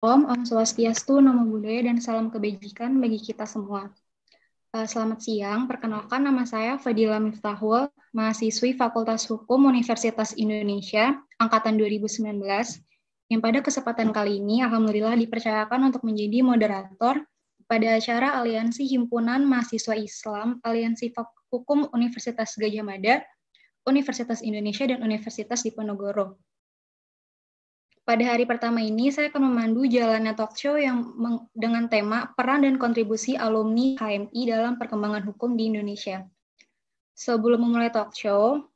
Om Swastiastu, Namo Buddhaya, dan salam kebajikan bagi kita semua. Selamat siang, perkenalkan nama saya Fadila Miftahul, mahasiswi Fakultas Hukum Universitas Indonesia, Angkatan 2019, yang pada kesempatan kali ini alhamdulillah dipercayakan untuk menjadi moderator pada acara Aliansi Himpunan Mahasiswa Islam, Aliansi Hukum Universitas Gadjah Mada, Universitas Indonesia, dan Universitas Diponegoro. Pada hari pertama ini, saya akan memandu jalannya talk show yang dengan tema peran dan kontribusi alumni HMI dalam perkembangan hukum di Indonesia. Sebelum memulai talk show,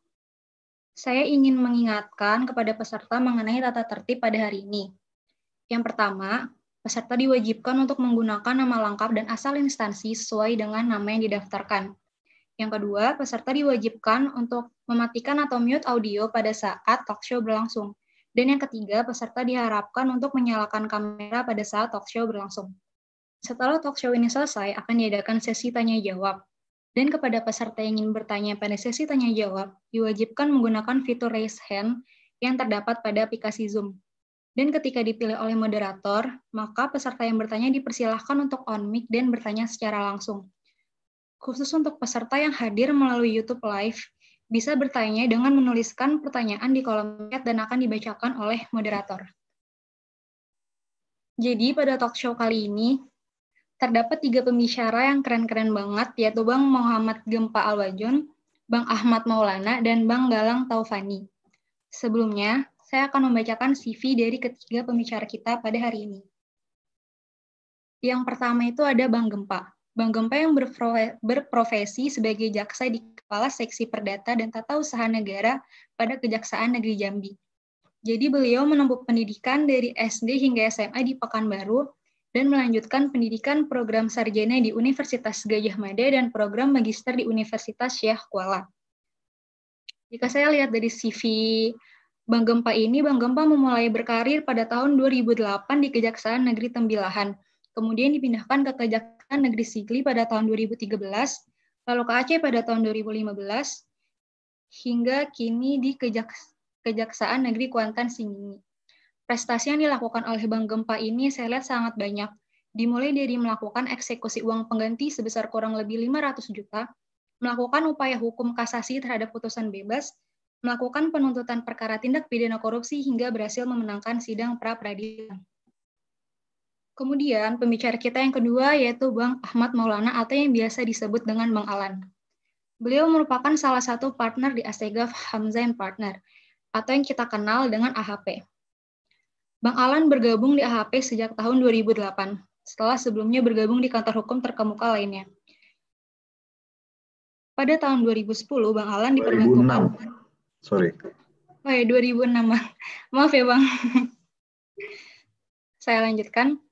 saya ingin mengingatkan kepada peserta mengenai tata tertib pada hari ini. Yang pertama, peserta diwajibkan untuk menggunakan nama lengkap dan asal instansi sesuai dengan nama yang didaftarkan. Yang kedua, peserta diwajibkan untuk mematikan atau mute audio pada saat talk show berlangsung. Dan yang ketiga, peserta diharapkan untuk menyalakan kamera pada saat talk show berlangsung. Setelah talk show ini selesai, akan diadakan sesi tanya-jawab. Dan kepada peserta yang ingin bertanya pada sesi tanya-jawab, diwajibkan menggunakan fitur raise hand yang terdapat pada aplikasi Zoom. Dan ketika dipilih oleh moderator, maka peserta yang bertanya dipersilahkan untuk on mic dan bertanya secara langsung. Khusus untuk peserta yang hadir melalui YouTube Live, bisa bertanya dengan menuliskan pertanyaan di kolom chat dan akan dibacakan oleh moderator. Jadi pada talk show kali ini, terdapat 3 pembicara yang keren-keren banget, yaitu Bang Muhammad Gempa Alwajon, Bang Ahmad Maulana, dan Bang Galang Taufani. Sebelumnya, saya akan membacakan CV dari ketiga pembicara kita pada hari ini. Yang pertama itu ada Bang Gempa. Bang Gempa yang berprofesi sebagai jaksa di Kepala Seksi Perdata dan Tata Usaha Negara pada Kejaksaan Negeri Jambi. Jadi beliau menempuh pendidikan dari SD hingga SMA di Pekanbaru dan melanjutkan pendidikan program sarjana di Universitas Gadjah Mada dan program magister di Universitas Syekh Kuala. Jika saya lihat dari CV Bang Gempa ini, Bang Gempa memulai berkarir pada tahun 2008 di Kejaksaan Negeri Tembilahan. Kemudian dipindahkan ke Kejaksaan Negeri Sigli pada tahun 2013, lalu ke Aceh pada tahun 2015, hingga kini di Kejaksaan Negeri Kuantan Singingi. Prestasi yang dilakukan oleh Bang Gempa ini saya lihat sangat banyak, dimulai dari melakukan eksekusi uang pengganti sebesar kurang lebih 500 juta, melakukan upaya hukum kasasi terhadap putusan bebas, melakukan penuntutan perkara tindak pidana korupsi hingga berhasil memenangkan sidang pra-peradilan. Kemudian pembicara kita yang kedua yaitu Bang Ahmad Maulana atau yang biasa disebut dengan Bang Alan. Beliau merupakan salah satu partner di Astegaf Hamzah & Partner atau yang kita kenal dengan AHP. Bang Alan bergabung di AHP sejak tahun 2008, setelah sebelumnya bergabung di kantor hukum terkemuka lainnya. Pada tahun 2010, Bang Alan diperbantukan. 2006. Sorry. Oh ya, 2006. Maaf ya, Bang. Saya lanjutkan.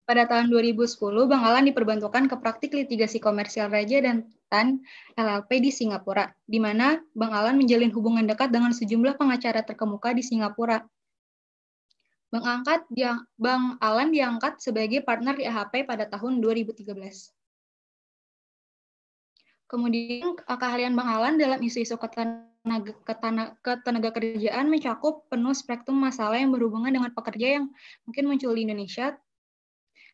Pada tahun 2010, Bang Alan diperbantukan ke praktik litigasi komersial Raja dan Tan LLP di Singapura, di mana Bang Alan menjalin hubungan dekat dengan sejumlah pengacara terkemuka di Singapura. Bang Alan diangkat sebagai partner di AHP pada tahun 2013. Kemudian keahlian Bang Alan dalam isu-isu ketenaga kerjaan mencakup penuh spektrum masalah yang berhubungan dengan pekerja yang mungkin muncul di Indonesia,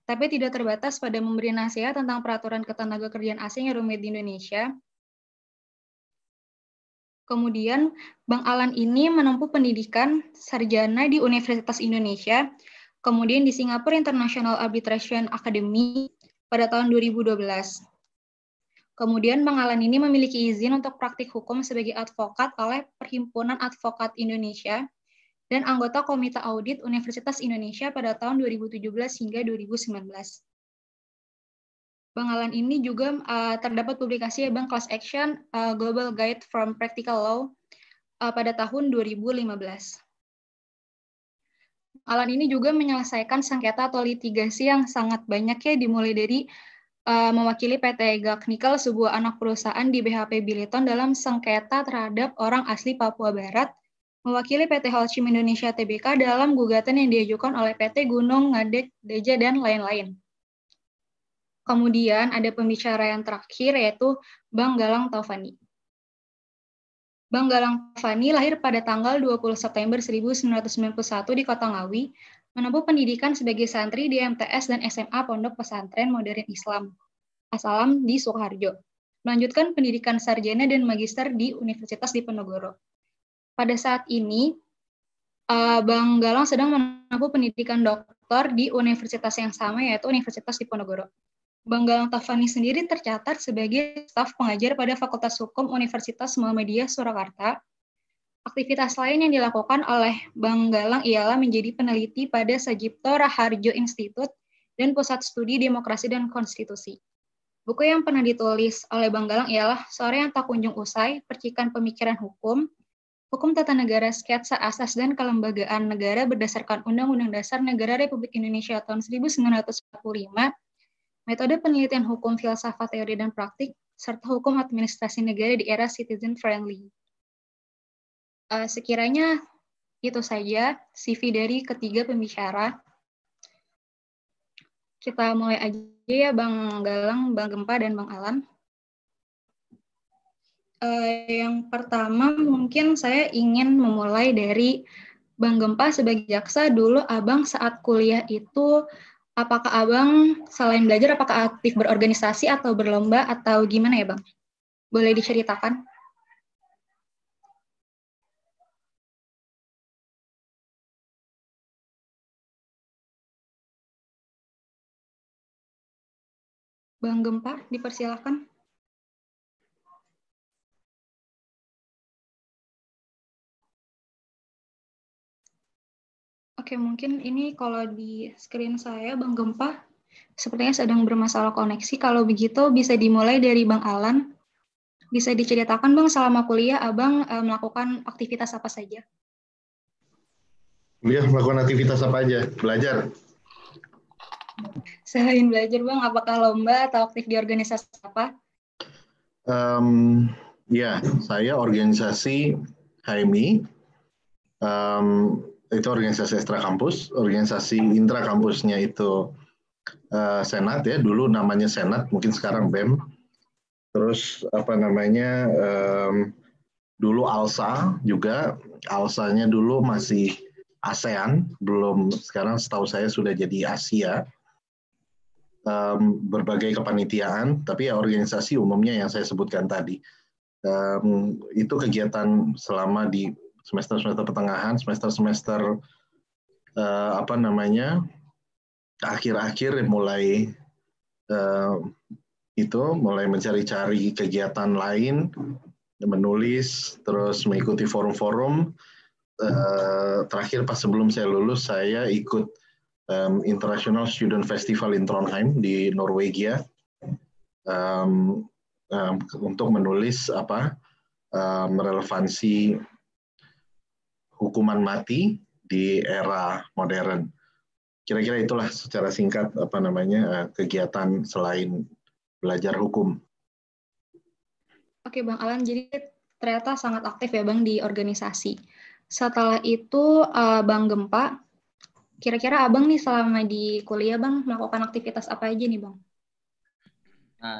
tapi tidak terbatas pada memberi nasihat tentang peraturan ketenaga kerjaan asing yang rumit di Indonesia. Kemudian, Bang Alan ini menempuh pendidikan sarjana di Universitas Indonesia, kemudian di Singapore International Arbitration Academy pada tahun 2012. Kemudian, Bang Alan ini memiliki izin untuk praktik hukum sebagai advokat oleh Perhimpunan Advokat Indonesia dan anggota Komite Audit Universitas Indonesia pada tahun 2017 hingga 2019. Bang Alan ini juga terdapat publikasi Bang Class Action Global Guide from Practical Law pada tahun 2015. Alan ini juga menyelesaikan sengketa atau litigasi yang sangat banyak ya, dimulai dari mewakili PT Gulf Nickel, sebuah anak perusahaan di BHP Billiton dalam sengketa terhadap orang asli Papua Barat, mewakili PT Holcim Indonesia Tbk dalam gugatan yang diajukan oleh PT Gunung Ngadek Deja dan lain-lain. Kemudian ada pembicara yang terakhir yaitu Bang Galang Taufani. Bang Galang Taufani lahir pada tanggal 20 September 1991 di Kota Ngawi, menempuh pendidikan sebagai santri di MTS dan SMA Pondok Pesantren Modern Islam Asalam di Sukoharjo. Melanjutkan pendidikan sarjana dan magister di Universitas Diponegoro. Pada saat ini, Bang Galang sedang menempuh pendidikan doktor di universitas yang sama, yaitu Universitas Diponegoro. Bang Galang Tafani sendiri tercatat sebagai staf pengajar pada Fakultas Hukum Universitas Muhammadiyah Surakarta. Aktivitas lain yang dilakukan oleh Bang Galang ialah menjadi peneliti pada Sajipto Raharjo Institute dan Pusat Studi Demokrasi dan Konstitusi. Buku yang pernah ditulis oleh Bang Galang ialah Sore yang Tak Kunjung Usai, Percikan Pemikiran Hukum, Hukum Tata Negara Sketsa Asas dan Kelembagaan Negara berdasarkan Undang-Undang Dasar Negara Republik Indonesia tahun 1945, Metode Penelitian Hukum Filsafat Teori dan Praktik, serta Hukum Administrasi Negara di Era Citizen Friendly. Sekiranya itu saja CV dari ketiga pembicara. Kita mulai aja ya, Bang Galang, Bang Gempa, dan Bang Alan. Yang pertama mungkin saya ingin memulai dari Bang Gempa sebagai jaksa. Dulu Abang saat kuliah itu, apakah Abang selain belajar, apakah aktif berorganisasi atau berlomba atau gimana ya Bang? Boleh diceritakan? Bang Gempa, dipersilakan. Oke, mungkin ini kalau di screen saya, Bang Gempa, sepertinya sedang bermasalah koneksi. Kalau begitu bisa dimulai dari Bang Alan. Bisa diceritakan Bang, selama kuliah Abang melakukan aktivitas apa saja? Kuliah melakukan aktivitas apa aja? Belajar. Selain belajar Bang, apakah lomba atau aktif di organisasi apa? Ya, saya organisasi HMI, itu organisasi ekstra kampus, organisasi intra kampusnya itu Senat ya, dulu namanya Senat, mungkin sekarang BEM. Terus apa namanya, dulu ALSA juga, ALSA-nya dulu masih ASEAN, belum, sekarang setahu saya sudah jadi Asia. Berbagai kepanitiaan, tapi ya organisasi umumnya yang saya sebutkan tadi. Itu kegiatan selama di semester-semester pertengahan, semester-semester apa namanya, akhir-akhir mulai mulai mencari-cari kegiatan lain, menulis, terus mengikuti forum-forum. Terakhir pas sebelum saya lulus, saya ikut International Student Festival in Trondheim di Norwegia untuk menulis relevansi hukuman mati di era modern. Kira-kira itulah secara singkat kegiatan selain belajar hukum. Oke Bang Alan, jadi ternyata sangat aktif ya Bang di organisasi. Setelah itu Bang Gempa, kira-kira Abang nih selama di kuliah Bang melakukan aktivitas apa aja nih Bang?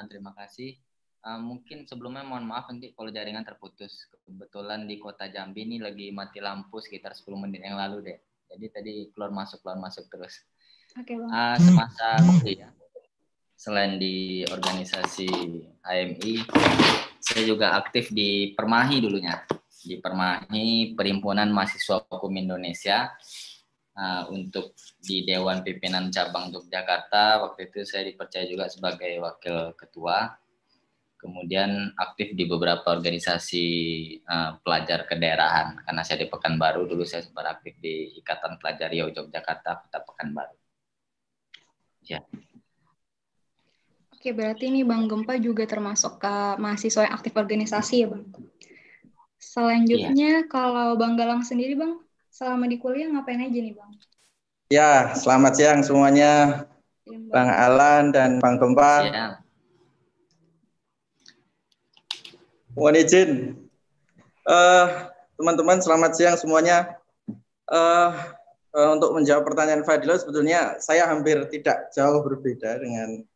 Terima kasih. Mungkin sebelumnya mohon maaf nanti kalau jaringan terputus. Kebetulan di kota Jambi ini lagi mati lampu sekitar 10 menit yang lalu deh. Jadi tadi keluar masuk terus. Oke Bang. Semasa kuliah, selain di organisasi HMI, saya juga aktif di Permahi dulunya. Di Permahi, Perhimpunan Mahasiswa Hukum Indonesia. Untuk di Dewan Pimpinan Cabang Yogyakarta, waktu itu saya dipercaya juga sebagai wakil ketua. Kemudian aktif di beberapa organisasi pelajar kedaerahan. Karena saya di Pekanbaru, dulu saya sempat aktif di Ikatan Pelajar Riau Yogyakarta, Kota Pekanbaru. Ya. Oke, berarti ini Bang Gempa juga termasuk ke mahasiswa yang aktif organisasi ya Bang? Selanjutnya, kalau Bang Galang sendiri Bang, selama di kuliah ngapain aja nih Bang? Ya, selamat siang semuanya, ya, Bang Alan dan Bang Gempa. Siang. Mohon izin, teman-teman selamat siang semuanya. Untuk menjawab pertanyaan Fadila, sebetulnya saya hampir tidak jauh berbeda dengan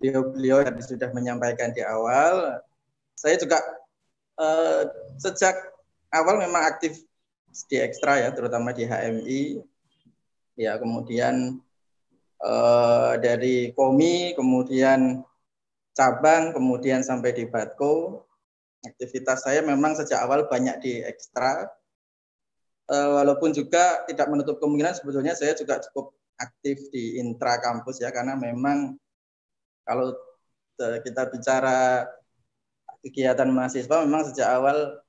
beliau yang sudah menyampaikan di awal. Saya juga sejak awal memang aktif di ekstra ya, terutama di HMI. Ya, kemudian dari KOMI, kemudian cabang, kemudian sampai di Batko. Aktivitas saya memang sejak awal banyak di ekstra. Walaupun juga tidak menutup kemungkinan sebetulnya saya juga cukup aktif di intra kampus ya, karena memang kalau kita bicara kegiatan mahasiswa memang sejak awal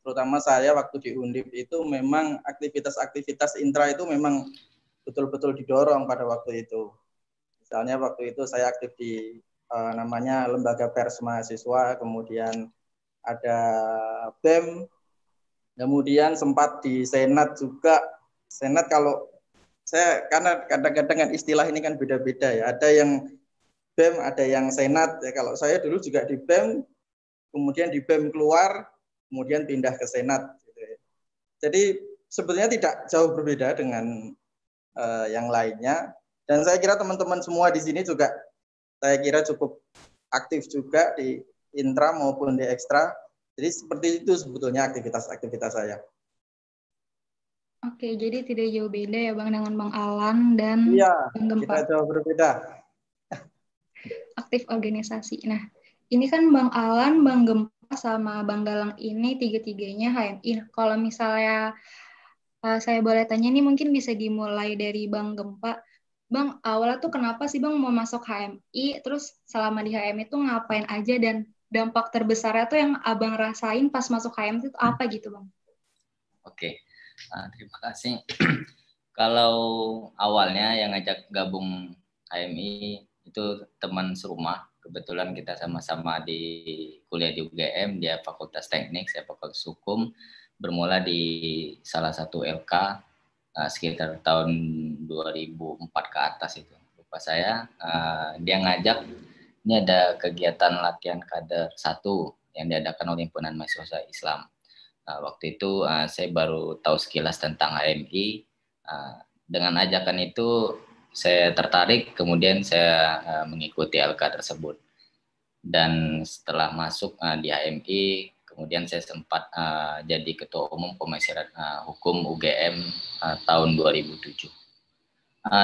terutama saya waktu di Undip itu memang aktivitas-aktivitas intra itu memang betul-betul didorong pada waktu itu. Misalnya waktu itu saya aktif di namanya Lembaga Pers Mahasiswa, kemudian ada BEM, kemudian sempat di Senat juga. Senat kalau saya, karena kadang-kadang kan istilah ini kan beda-beda ya. Ada yang BEM, ada yang Senat. Ya, kalau saya dulu juga di BEM, kemudian di BEM keluar, kemudian pindah ke Senat. Gitu ya. Jadi sebetulnya tidak jauh berbeda dengan yang lainnya. Dan saya kira teman-teman semua di sini juga saya kira cukup aktif juga di intra maupun di ekstra. Jadi seperti itu sebetulnya aktivitas-aktivitas saya. Oke, jadi tidak jauh beda ya Bang dengan Bang Alan dan Bang Gempa. Tidak jauh berbeda. Aktif organisasi. Nah, ini kan Bang Alan, Bang Gempa, sama Bang Galang ini tiga-tiganya HMI. Kalau misalnya saya boleh tanya nih, mungkin bisa dimulai dari Bang Gempa. Bang, awalnya tuh kenapa sih Bang mau masuk HMI? Terus selama di HMI tuh ngapain aja dan dampak terbesarnya tuh yang Abang rasain pas masuk HMI itu apa gitu Bang? Oke, terima kasih. Kalau awalnya yang ngajak gabung HMI itu teman serumah. Kebetulan kita sama-sama di kuliah di UGM, dia Fakultas Teknik, saya Fakultas Hukum. Bermula di salah satu LK sekitar tahun 2004 ke atas itu. Lupa saya, dia ngajak, ini ada kegiatan latihan kader 1 yang diadakan oleh Himpunan Mahasiswa Islam. Waktu itu saya baru tahu sekilas tentang HMI. Dengan ajakan itu saya tertarik, kemudian saya mengikuti LK tersebut. Dan setelah masuk di HMI, kemudian saya sempat jadi Ketua Umum Komisi Hukum UGM tahun 2007.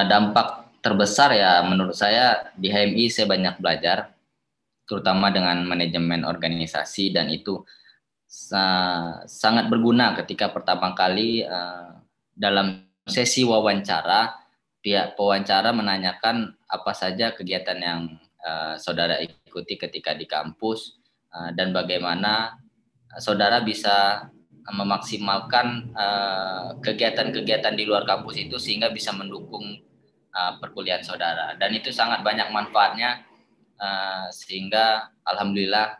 Dampak terbesar ya menurut saya di HMI saya banyak belajar, terutama dengan manajemen organisasi, dan itu sangat berguna ketika pertama kali dalam sesi wawancara, pihak pewawancara menanyakan apa saja kegiatan yang saudara ikuti ketika di kampus dan bagaimana saudara bisa memaksimalkan kegiatan-kegiatan di luar kampus itu sehingga bisa mendukung perkuliahan saudara, dan itu sangat banyak manfaatnya sehingga alhamdulillah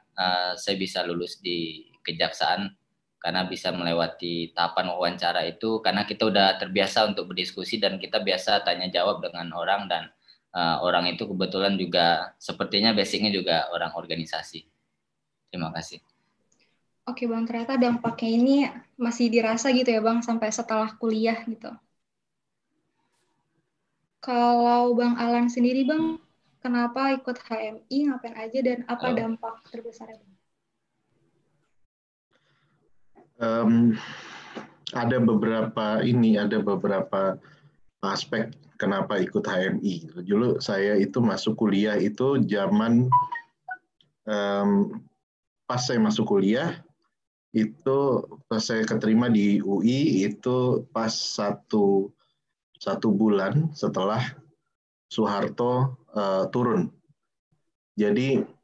saya bisa lulus di Kejaksaan karena bisa melewati tahapan wawancara itu, karena kita udah terbiasa untuk berdiskusi dan kita biasa tanya jawab dengan orang, dan orang itu kebetulan juga sepertinya basicnya juga orang organisasi. Terima kasih. Oke Bang, ternyata dampaknya ini masih dirasa gitu ya Bang sampai setelah kuliah gitu. Kalau Bang Alan sendiri Bang, kenapa ikut HMI, ngapain aja, dan apa dampak terbesarnya Bang? Ada beberapa aspek kenapa ikut HMI. Dulu saya itu masuk kuliah itu zaman pas saya masuk kuliah itu pas saya keterima di UI itu pas satu bulan setelah Soeharto turun. Jadi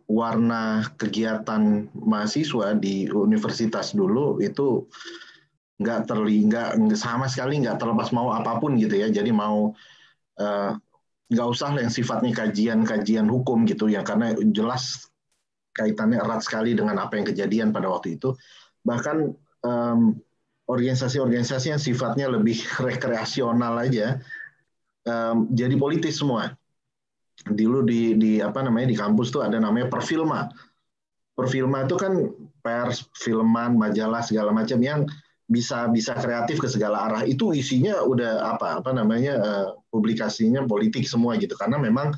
warna kegiatan mahasiswa di universitas dulu itu nggak sama sekali nggak terlepas mau apapun gitu ya. Jadi mau nggak usah yang sifatnya kajian hukum gitu ya, karena jelas kaitannya erat sekali dengan apa yang kejadian pada waktu itu. Bahkan organisasi-organisasi yang sifatnya lebih rekreasional aja jadi politis semua. Dulu di kampus tuh ada namanya Perfilma. Perfilma itu kan pers, filman, majalah segala macam yang bisa kreatif ke segala arah. Itu isinya udah publikasinya politik semua gitu, karena memang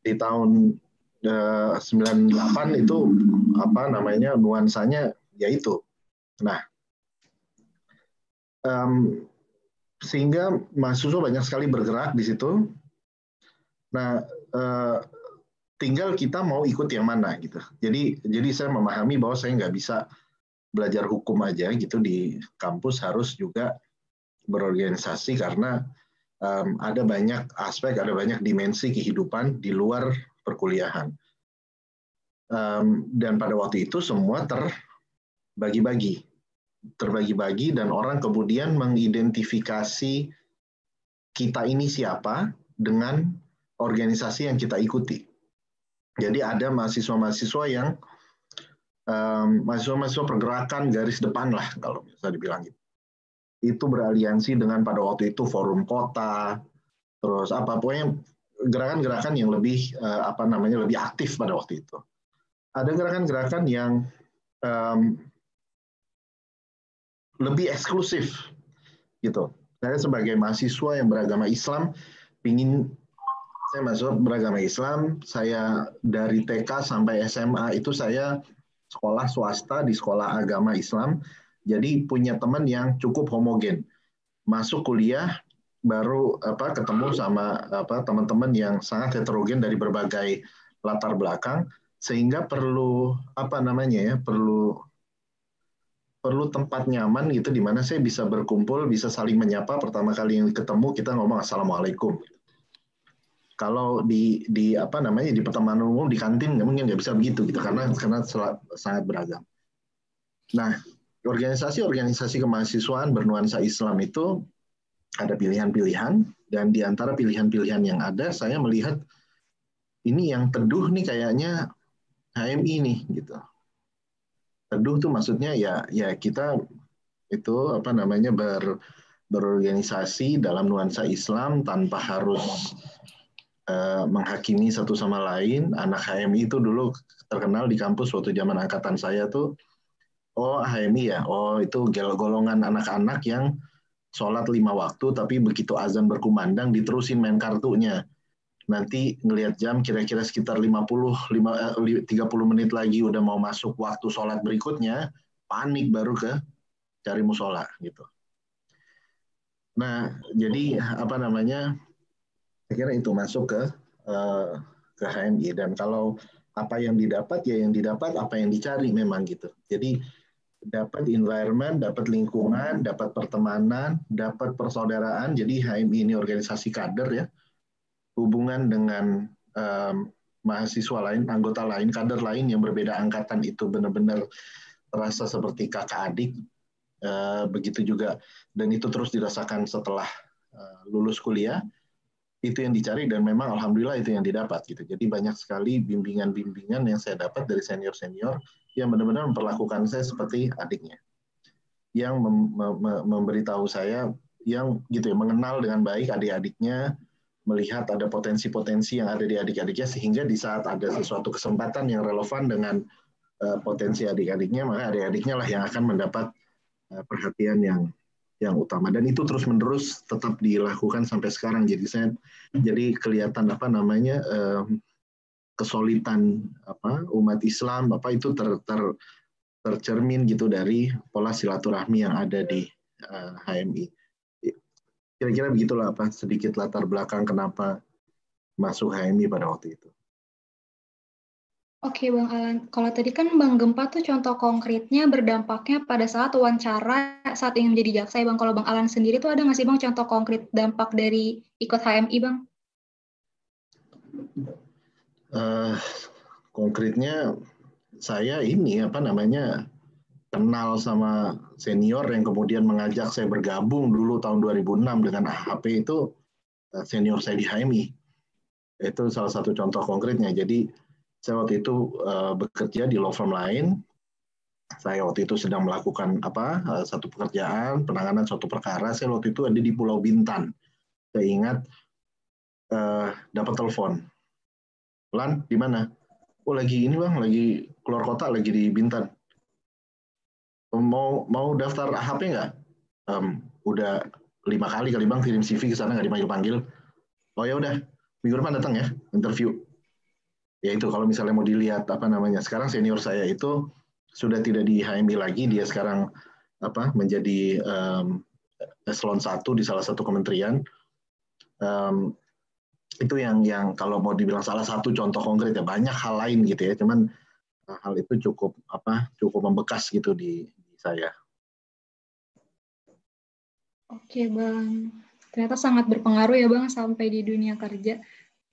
di tahun 98 itu nuansanya yaitu Nah, sehingga mahasiswa banyak sekali bergerak di situ. Nah, tinggal kita mau ikut yang mana gitu. Jadi saya memahami bahwa saya nggak bisa belajar hukum aja gitu di kampus, harus juga berorganisasi karena ada banyak aspek, ada banyak dimensi kehidupan di luar perkuliahan. Dan pada waktu itu semua terbagi-bagi dan orang kemudian mengidentifikasi kita ini siapa dengan organisasi yang kita ikuti. Jadi ada mahasiswa-mahasiswa yang mahasiswa-mahasiswa pergerakan garis depan lah kalau bisa dibilang gitu. Itu beraliansi dengan pada waktu itu forum kota, terus pokoknya gerakan-gerakan yang lebih lebih aktif pada waktu itu. Ada gerakan-gerakan yang lebih eksklusif gitu. Saya sebagai mahasiswa yang beragama Islam saya masuk beragama Islam, saya dari TK sampai SMA itu saya sekolah swasta di sekolah agama Islam, jadi punya teman yang cukup homogen. Masuk kuliah baru ketemu sama teman-teman yang sangat heterogen dari berbagai latar belakang, sehingga perlu perlu tempat nyaman gitu di mana saya bisa berkumpul, bisa saling menyapa. Pertama kali yang ketemu kita ngomong assalamualaikum. Kalau di pertemanan umum di kantin mungkin nggak bisa begitu gitu karena sangat beragam. Nah, organisasi kemahasiswaan bernuansa Islam itu ada pilihan-pilihan, dan di antara pilihan-pilihan yang ada saya melihat ini yang teduh nih kayaknya HMI nih gitu. Teduh tuh maksudnya ya kita itu berorganisasi dalam nuansa Islam tanpa harus menghakimi satu sama lain. Anak HMI itu dulu terkenal di kampus waktu zaman angkatan saya tuh, HMI ya, itu golongan anak-anak yang sholat 5 waktu, tapi begitu azan berkumandang diterusin main kartunya. Nanti ngelihat jam kira-kira sekitar 30 menit lagi udah mau masuk waktu sholat berikutnya, panik baru cari musola gitu. Nah, jadi saya kira itu masuk ke HMI, dan kalau apa yang didapat ya yang didapat, apa yang dicari memang gitu. Jadi dapat environment, dapat lingkungan, dapat pertemanan, dapat persaudaraan. Jadi HMI ini organisasi kader ya, hubungan dengan mahasiswa lain, anggota lain, kader lain yang berbeda angkatan itu benar-benar terasa seperti kakak adik. Begitu juga, dan itu terus dirasakan setelah lulus kuliah. Itu yang dicari, dan memang alhamdulillah itu yang didapat gitu. Jadi banyak sekali bimbingan-bimbingan yang saya dapat dari senior-senior yang benar-benar memperlakukan saya seperti adiknya, yang memberitahu saya, yang gitu ya, mengenal dengan baik adik-adiknya, melihat ada potensi-potensi yang ada di adik-adiknya, sehingga di saat ada sesuatu kesempatan yang relevan dengan potensi adik-adiknya, maka adik-adiknya lah yang akan mendapat perhatian yang utama, dan itu terus-menerus tetap dilakukan sampai sekarang. Jadi kelihatan kesulitan umat Islam itu tercermin gitu dari pola silaturahmi yang ada di HMI. Kira-kira begitulah sedikit latar belakang kenapa masuk HMI pada waktu itu. Oke, Bang Alan. Kalau tadi kan Bang Gempa tuh contoh konkretnya berdampaknya pada saat wawancara saat ingin menjadi jaksa ya, Bang. Kalau Bang Alan sendiri tuh ada nggak sih, Bang, contoh konkret dampak dari ikut HMI, Bang? Konkretnya saya ini kenal sama senior yang kemudian mengajak saya bergabung dulu tahun 2006 dengan AHP, itu senior saya di HMI. Itu salah satu contoh konkretnya. Jadi saya waktu itu bekerja di law firm lain. Saya waktu itu sedang melakukan satu pekerjaan, penanganan suatu perkara. Saya waktu itu ada di Pulau Bintan. Saya ingat dapat telepon. Lan, di mana? Oh, lagi ini Bang, lagi keluar kota, lagi di Bintan. Mau daftar AHP nggak? Udah 5 kali Bang kirim CV ke sana nggak dipanggil-panggil. Oh ya udah, minggu depan datang ya interview. Ya itu kalau misalnya mau dilihat sekarang senior saya itu sudah tidak di HMI lagi, dia sekarang menjadi eselon 1 di salah satu kementerian. Itu yang kalau mau dibilang salah satu contoh konkret ya, banyak hal lain gitu ya, cuman hal itu cukup membekas gitu di saya. Oke Bang, ternyata sangat berpengaruh ya Bang sampai di dunia kerja.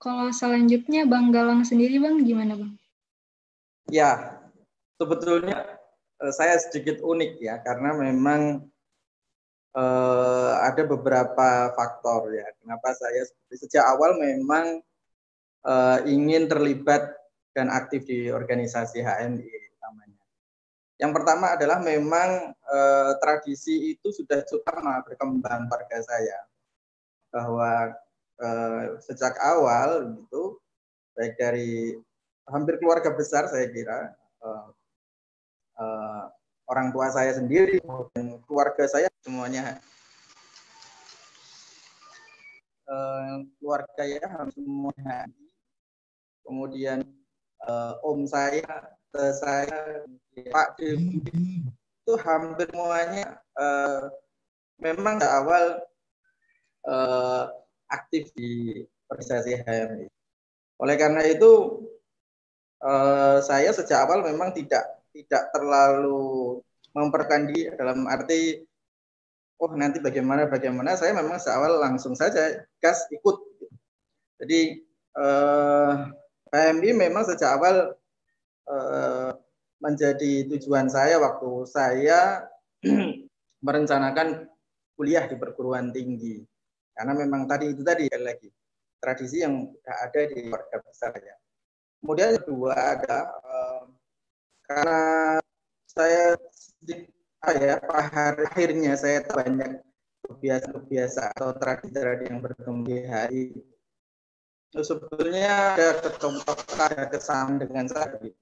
Kalau selanjutnya Bang Galang sendiri Bang, gimana Bang? Ya, sebetulnya saya sedikit unik ya, karena memang ada beberapa faktor ya. Kenapa saya sejak awal memang ingin terlibat dan aktif di organisasi HMI utamanya. Yang pertama adalah memang tradisi itu sudah cukup lama berkembang pada saya, bahwa sejak awal gitu, baik dari hampir keluarga besar saya kira, orang tua saya sendiri dan keluarga saya semuanya, keluarga ya semuanya. Kemudian om saya, Pak Dewi, itu hampir semuanya memang awal aktif di organisasi HMI. Oleh karena itu saya sejak awal memang tidak terlalu memperkan diri dalam arti nanti bagaimana, saya memang sejak awal langsung saja gas ikut. Jadi HMI memang sejak awal menjadi tujuan saya waktu saya merencanakan kuliah di perguruan tinggi, karena memang tadi lagi tradisi yang ada di keluarga besar ya. Kemudian kedua ada karena saya akhirnya saya banyak kebiasaan atau tradisi yang berkembang di HI. Sebetulnya ada kesan dengan saya gitu.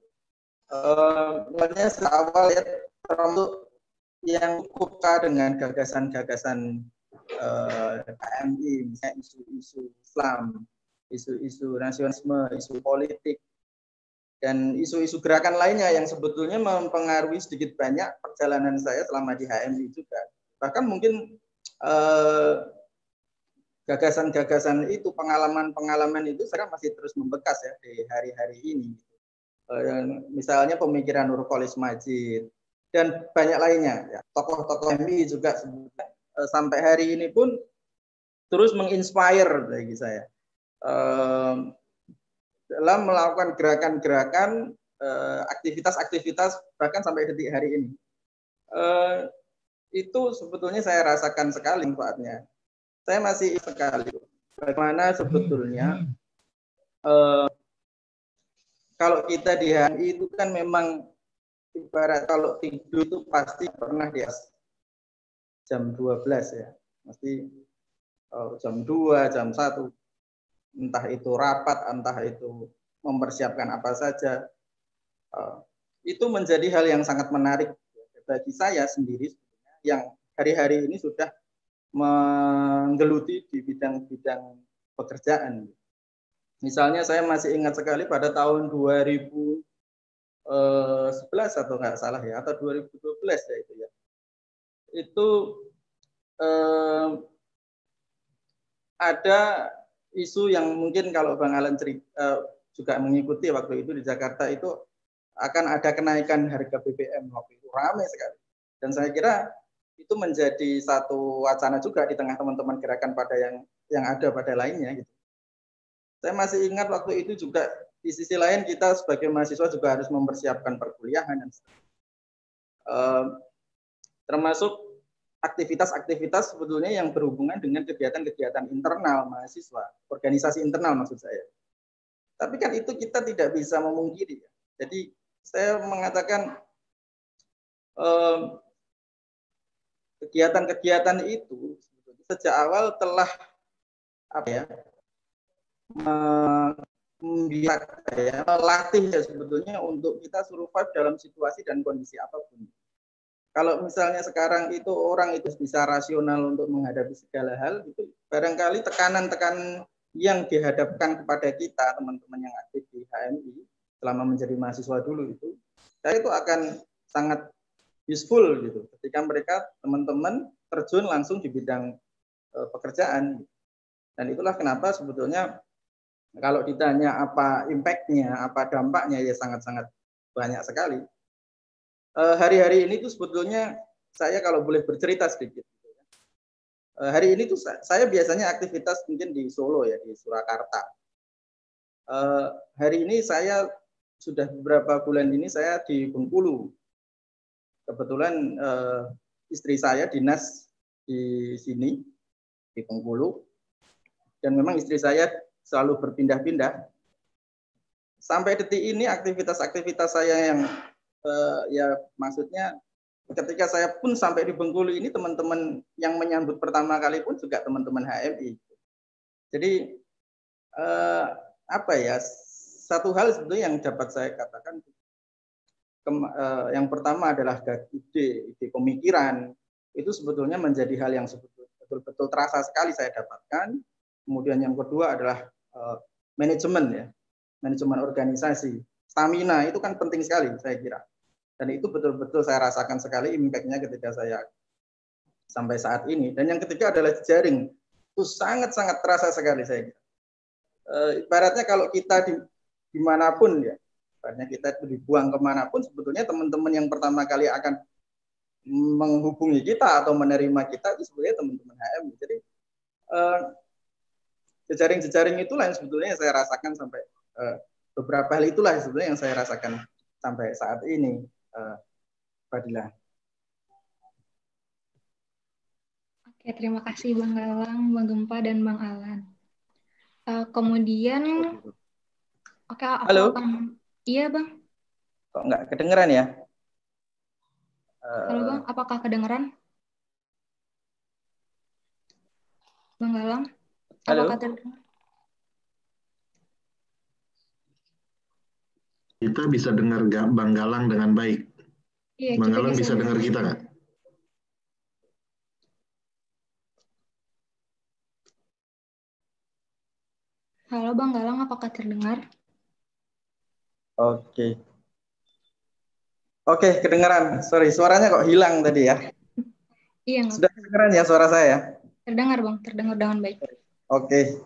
Mulanya awal ya termasuk yang cukup dengan gagasan-gagasan HMI, misalnya isu-isu Islam, isu-isu nasionalisme, isu politik, dan isu-isu gerakan lainnya yang sebetulnya mempengaruhi sedikit banyak perjalanan saya selama di HMI juga. Bahkan mungkin gagasan-gagasan itu, pengalaman-pengalaman itu saya masih terus membekas ya di hari-hari ini. Misalnya pemikiran Nurcholis Majid dan banyak lainnya ya. Tokoh-tokoh HMI juga sampai hari ini pun terus menginspire bagi saya dalam melakukan gerakan-gerakan, aktivitas-aktivitas bahkan sampai detik hari ini. Itu sebetulnya saya rasakan sekali manfaatnya. Saya masih sekali bagaimana sebetulnya kalau kita di HMI itu kan memang ibarat kalau tidur itu pasti pernah di atas jam 12 ya. Mesti jam 2, jam 1. Entah itu rapat, entah itu mempersiapkan apa saja. Itu menjadi hal yang sangat menarik bagi saya sendiri yang hari-hari ini sudah menggeluti di bidang-bidang pekerjaan. Misalnya saya masih ingat sekali pada tahun 2011 atau nggak salah ya, atau 2012 ya itu ya. Itu ada isu yang mungkin kalau Bang Alan juga mengikuti waktu itu di Jakarta itu akan ada kenaikan harga BBM waktu itu ramai sekali. Dan saya kira itu menjadi satu wacana juga di tengah teman-teman gerakan pada yang ada pada lainnya gitu. Saya masih ingat waktu itu juga di sisi lain kita sebagai mahasiswa juga harus mempersiapkan perkuliahan dan termasuk aktivitas-aktivitas sebetulnya yang berhubungan dengan kegiatan-kegiatan internal mahasiswa, organisasi internal maksud saya. Tapi kan itu kita tidak bisa memungkiri. Jadi saya mengatakan kegiatan-kegiatan itu sejak awal telah melatih ya sebetulnya untuk kita survive dalam situasi dan kondisi apapun. Kalau misalnya sekarang itu orang itu bisa rasional untuk menghadapi segala hal, itu barangkali tekanan-tekanan yang dihadapkan kepada kita teman-teman yang aktif di HMI selama menjadi mahasiswa dulu itu, saya itu akan sangat useful gitu ketika mereka teman-teman terjun langsung di bidang pekerjaan. Dan itulah kenapa sebetulnya kalau ditanya apa impact-nya, apa dampaknya, ya sangat-sangat banyak sekali. Hari-hari ini tuh sebetulnya saya kalau boleh bercerita sedikit. Hari ini tuh saya biasanya aktivitas mungkin di Solo ya, di Surakarta. Hari ini saya sudah beberapa bulan ini saya di Bengkulu. Kebetulan istri saya dinas di sini, di Bengkulu. Dan memang istri saya selalu berpindah-pindah. Sampai detik ini aktivitas-aktivitas saya yang ya maksudnya ketika saya pun sampai di Bengkulu ini, teman-teman yang menyambut pertama kali pun juga teman-teman HMI. Jadi apa ya, satu hal sebetulnya yang dapat saya katakan, yang pertama adalah ide pemikiran itu sebetulnya menjadi hal yang betul-betul terasa sekali saya dapatkan. Kemudian yang kedua adalah manajemen ya, manajemen organisasi, stamina itu kan penting sekali saya kira. Dan itu betul-betul saya rasakan sekali impact-nya ketika saya sampai saat ini. Dan yang ketiga adalah jejaring, itu sangat-sangat terasa sekali saya kira. Ibaratnya kalau kita dimanapun ya, ibaratnya kita itu dibuang kemanapun, sebetulnya teman-teman yang pertama kali akan menghubungi kita atau menerima kita itu sebenarnya teman-teman HMI. Jadi jejaring-jejaring itulah yang sebetulnya saya rasakan sampai beberapa hal itulah sebetulnya yang saya rasakan sampai saat ini, Fadila. Oke, terima kasih Bang Galang, Bang Gempa, dan Bang Alan. Kemudian, oke, halo. Iya Bang. Kok nggak kedengeran ya? Halo Bang, apakah kedengeran? Bang Galang, halo. apakah terdengar? Kita bisa dengar Bang Galang dengan baik. Iya, Bang Galang bisa dengar kita nggak? Halo Bang Galang, apakah terdengar? Oke. Oke, kedengeran. Sorry, suaranya kok hilang tadi ya? Iya, sudah kedengeran ya suara saya? Terdengar Bang, terdengar dengan baik. Oke.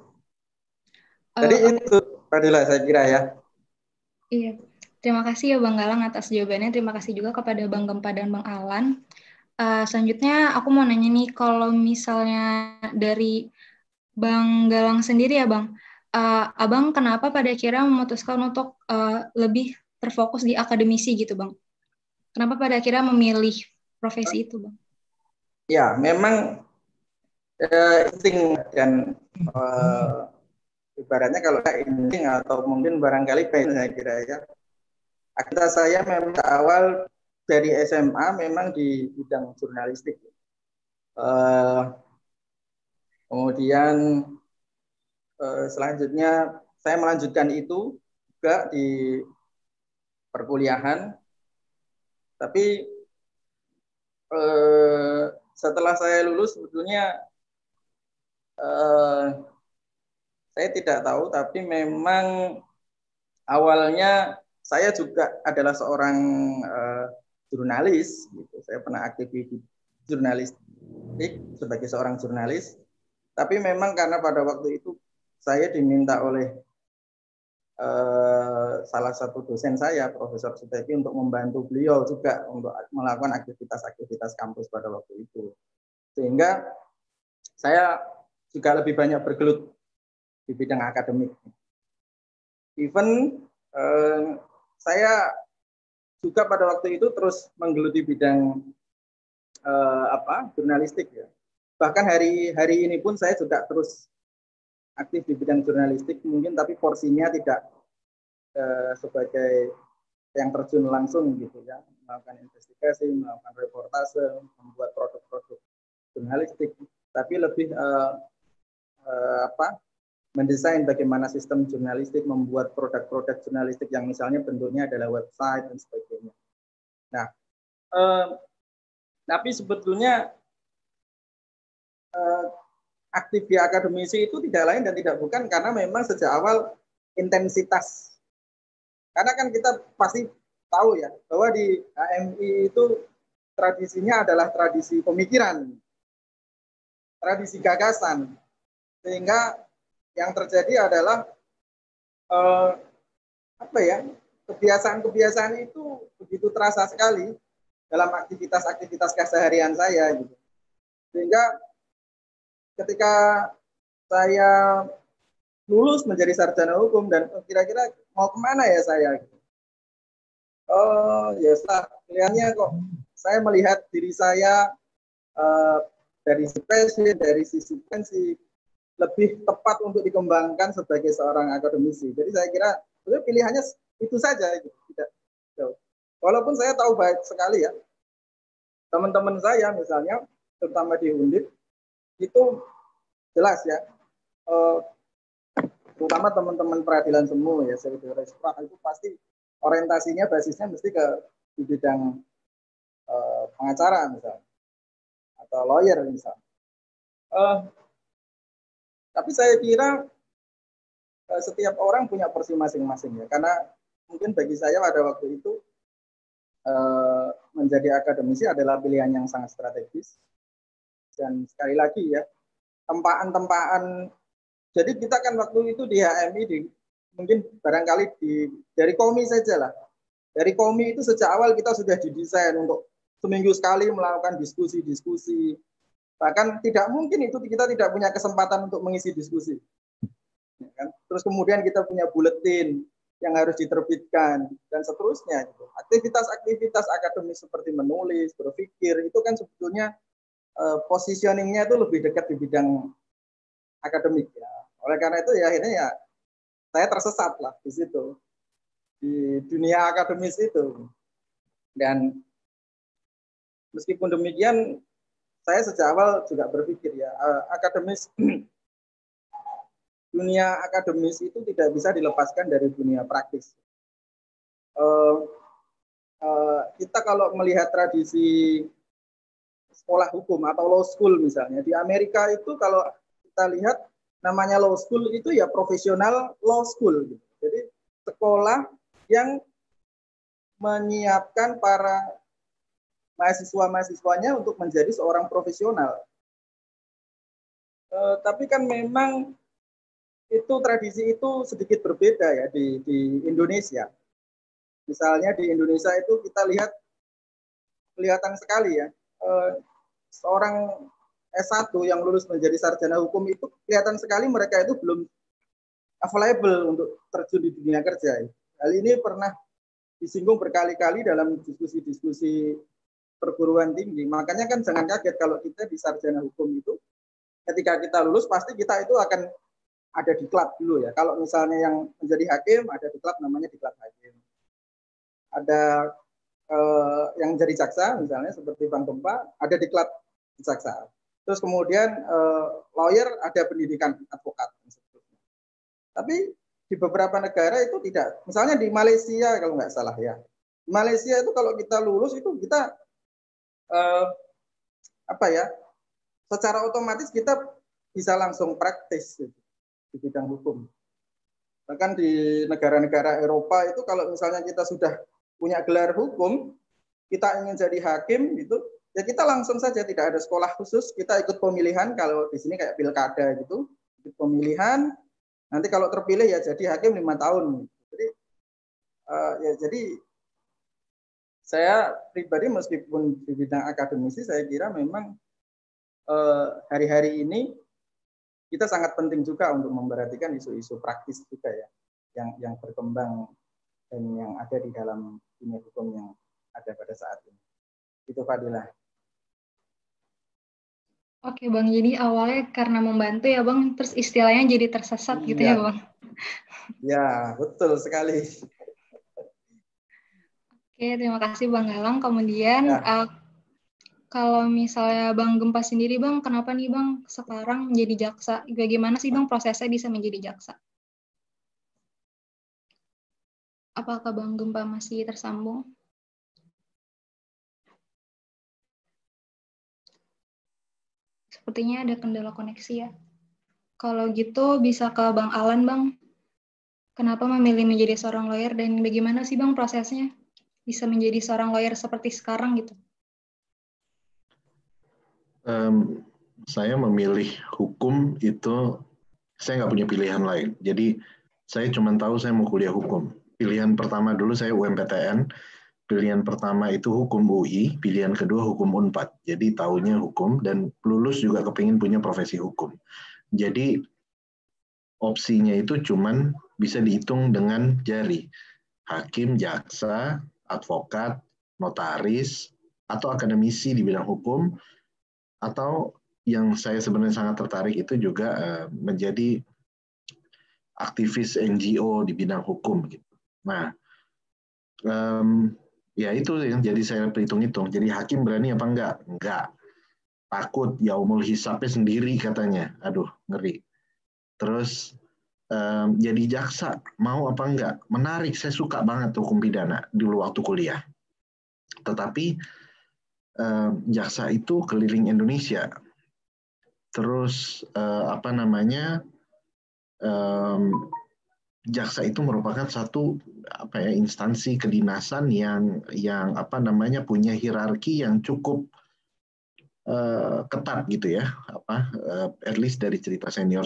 Jadi itu Fadila saya kira ya. Iya, terima kasih ya Bang Galang atas jawabannya. Terima kasih juga kepada Bang Gempa dan Bang Alan. Selanjutnya aku mau nanya nih, kalau misalnya dari Bang Galang sendiri ya Bang, Abang kenapa pada akhirnya memutuskan untuk lebih terfokus di akademisi gitu Bang? Kenapa pada akhirnya memilih profesi itu Bang? Ya, memang insting dan ibaratnya kalau insting atau mungkin barangkali pengen saya kira ya. Aktivitas saya memang awal dari SMA memang di bidang jurnalistik. Kemudian selanjutnya saya melanjutkan itu juga di perkuliahan. Tapi setelah saya lulus sebetulnya saya tidak tahu, tapi memang awalnya saya juga adalah seorang jurnalis. Gitu. Saya pernah aktif di jurnalistik sebagai seorang jurnalis. Tapi memang karena pada waktu itu saya diminta oleh salah satu dosen saya, Profesor Suteki, untuk membantu beliau juga untuk melakukan aktivitas-aktivitas kampus pada waktu itu. Sehingga saya juga lebih banyak bergelut di bidang akademik. Even saya juga pada waktu itu terus menggeluti bidang jurnalistik ya. Bahkan hari ini pun saya juga terus aktif di bidang jurnalistik mungkin, tapi porsinya tidak sebagai yang terjun langsung gitu ya, melakukan investigasi, melakukan reportase, membuat produk-produk jurnalistik, tapi lebih mendesain bagaimana sistem jurnalistik, membuat produk-produk jurnalistik yang misalnya bentuknya adalah website dan sebagainya. Nah, tapi sebetulnya aktif di akademisi itu tidak lain dan tidak bukan karena memang sejak awal intensitas. Karena kan kita pasti tahu ya bahwa di HMI itu tradisinya adalah tradisi pemikiran, tradisi gagasan, sehingga yang terjadi adalah kebiasaan-kebiasaan itu begitu terasa sekali dalam aktivitas-aktivitas keseharian saya gitu. Sehingga ketika saya lulus menjadi sarjana hukum dan kira-kira mau kemana ya saya? Oh ya setelah pilihannya kok saya melihat diri saya dari spesies, dari sisi pensi lebih tepat untuk dikembangkan sebagai seorang akademisi. Jadi saya kira pilihannya itu saja, tidak jauh. Walaupun saya tahu baik sekali ya, teman-teman saya misalnya, terutama di Undip, itu jelas ya, terutama teman-teman peradilan semu ya, itu pasti orientasinya basisnya mesti di bidang pengacara misalnya, atau lawyer misalnya. Tapi saya kira setiap orang punya porsi masing-masing ya, karena mungkin bagi saya pada waktu itu menjadi akademisi adalah pilihan yang sangat strategis. Dan sekali lagi ya, tempaan-tempaan, jadi kita kan waktu itu di HMI, mungkin barangkali dari KOMI saja lah. Dari KOMI itu sejak awal kita sudah didesain untuk seminggu sekali melakukan diskusi-diskusi. Bahkan tidak mungkin itu kita tidak punya kesempatan untuk mengisi diskusi. Ya kan? Terus kemudian kita punya buletin yang harus diterbitkan dan seterusnya. Gitu. Aktivitas-aktivitas akademis seperti menulis, berpikir itu kan sebetulnya positioningnya itu lebih dekat di bidang akademik ya. Oleh karena itu ya akhirnya ya saya tersesat lah di situ, di dunia akademis itu. Dan meskipun demikian saya sejak awal juga berpikir ya dunia akademis itu tidak bisa dilepaskan dari dunia praktis. Kita kalau melihat tradisi sekolah hukum atau law school misalnya di Amerika itu, kalau kita lihat namanya law school itu ya profesional law school gitu. Jadi sekolah yang menyiapkan para mahasiswa-mahasiswanya untuk menjadi seorang profesional. Tapi kan memang itu tradisi itu sedikit berbeda ya di Indonesia. Misalnya di Indonesia itu kita lihat kelihatan sekali ya, seorang S1 yang lulus menjadi sarjana hukum itu kelihatan sekali mereka itu belum available untuk terjun di dunia kerja. Hal ini pernah disinggung berkali-kali dalam diskusi-diskusi perguruan tinggi. Makanya kan jangan kaget kalau kita di sarjana hukum itu ketika kita lulus pasti kita itu akan ada di klub dulu ya. Kalau misalnya yang menjadi hakim ada di klub namanya di klub hakim. Ada yang jadi jaksa misalnya seperti Bang Gempa ada di klub jaksa. Terus kemudian lawyer ada pendidikan advokat. Tapi di beberapa negara itu tidak. Misalnya di Malaysia kalau nggak salah ya. Di Malaysia itu kalau kita lulus itu kita secara otomatis kita bisa langsung praktis di bidang hukum. Bahkan di negara-negara Eropa itu kalau misalnya kita sudah punya gelar hukum, kita ingin jadi hakim gitu, ya kita langsung saja, tidak ada sekolah khusus, kita ikut pemilihan. Kalau di sini kayak pilkada gitu, ikut pemilihan. Nanti kalau terpilih ya jadi hakim 5 tahun. Jadi saya pribadi meskipun di bidang akademisi, saya kira memang hari-hari ini kita sangat penting juga untuk memperhatikan isu-isu praktis juga ya, yang berkembang dan yang ada di dalam dunia hukum yang ada pada saat ini. Itu Fadilah. Oke Bang, jadi awalnya karena membantu ya Bang, terus istilahnya jadi tersesat gitu ya Bang? Ya, betul sekali. Oke, terima kasih Bang Galang. Kemudian kalau misalnya Bang Gempa sendiri Bang, kenapa nih Bang sekarang menjadi jaksa? Bagaimana sih Bang prosesnya bisa menjadi jaksa? Apakah Bang Gempa masih tersambung? Sepertinya ada kendala koneksi ya. Kalau gitu bisa ke Bang Alan Bang. Kenapa memilih menjadi seorang lawyer dan bagaimana sih Bang prosesnya bisa menjadi seorang lawyer seperti sekarang gitu? Saya memilih hukum itu, saya nggak punya pilihan lain. Jadi saya cuma tahu saya mau kuliah hukum. Pilihan pertama dulu saya UMPTN, pilihan pertama itu hukum UI, pilihan kedua hukum Unpad. Jadi tahunya hukum dan lulus juga kepingin punya profesi hukum. Jadi opsinya itu cuman bisa dihitung dengan jari. Hakim, jaksa, advokat, notaris, atau akademisi di bidang hukum, atau yang saya sebenarnya sangat tertarik itu juga menjadi aktivis NGO di bidang hukum. Nah, ya itu yang jadi saya hitung-hitung. Jadi hakim berani apa enggak? Enggak. Takut, yaumul hisabnya sendiri katanya. Aduh, ngeri. Terus jadi jaksa, mau apa enggak? Menarik, saya suka banget hukum pidana dulu waktu kuliah. Tetapi jaksa itu keliling Indonesia. Terus jaksa itu merupakan satu instansi kedinasan yang punya hierarki yang cukup ketat gitu ya, at least dari cerita senior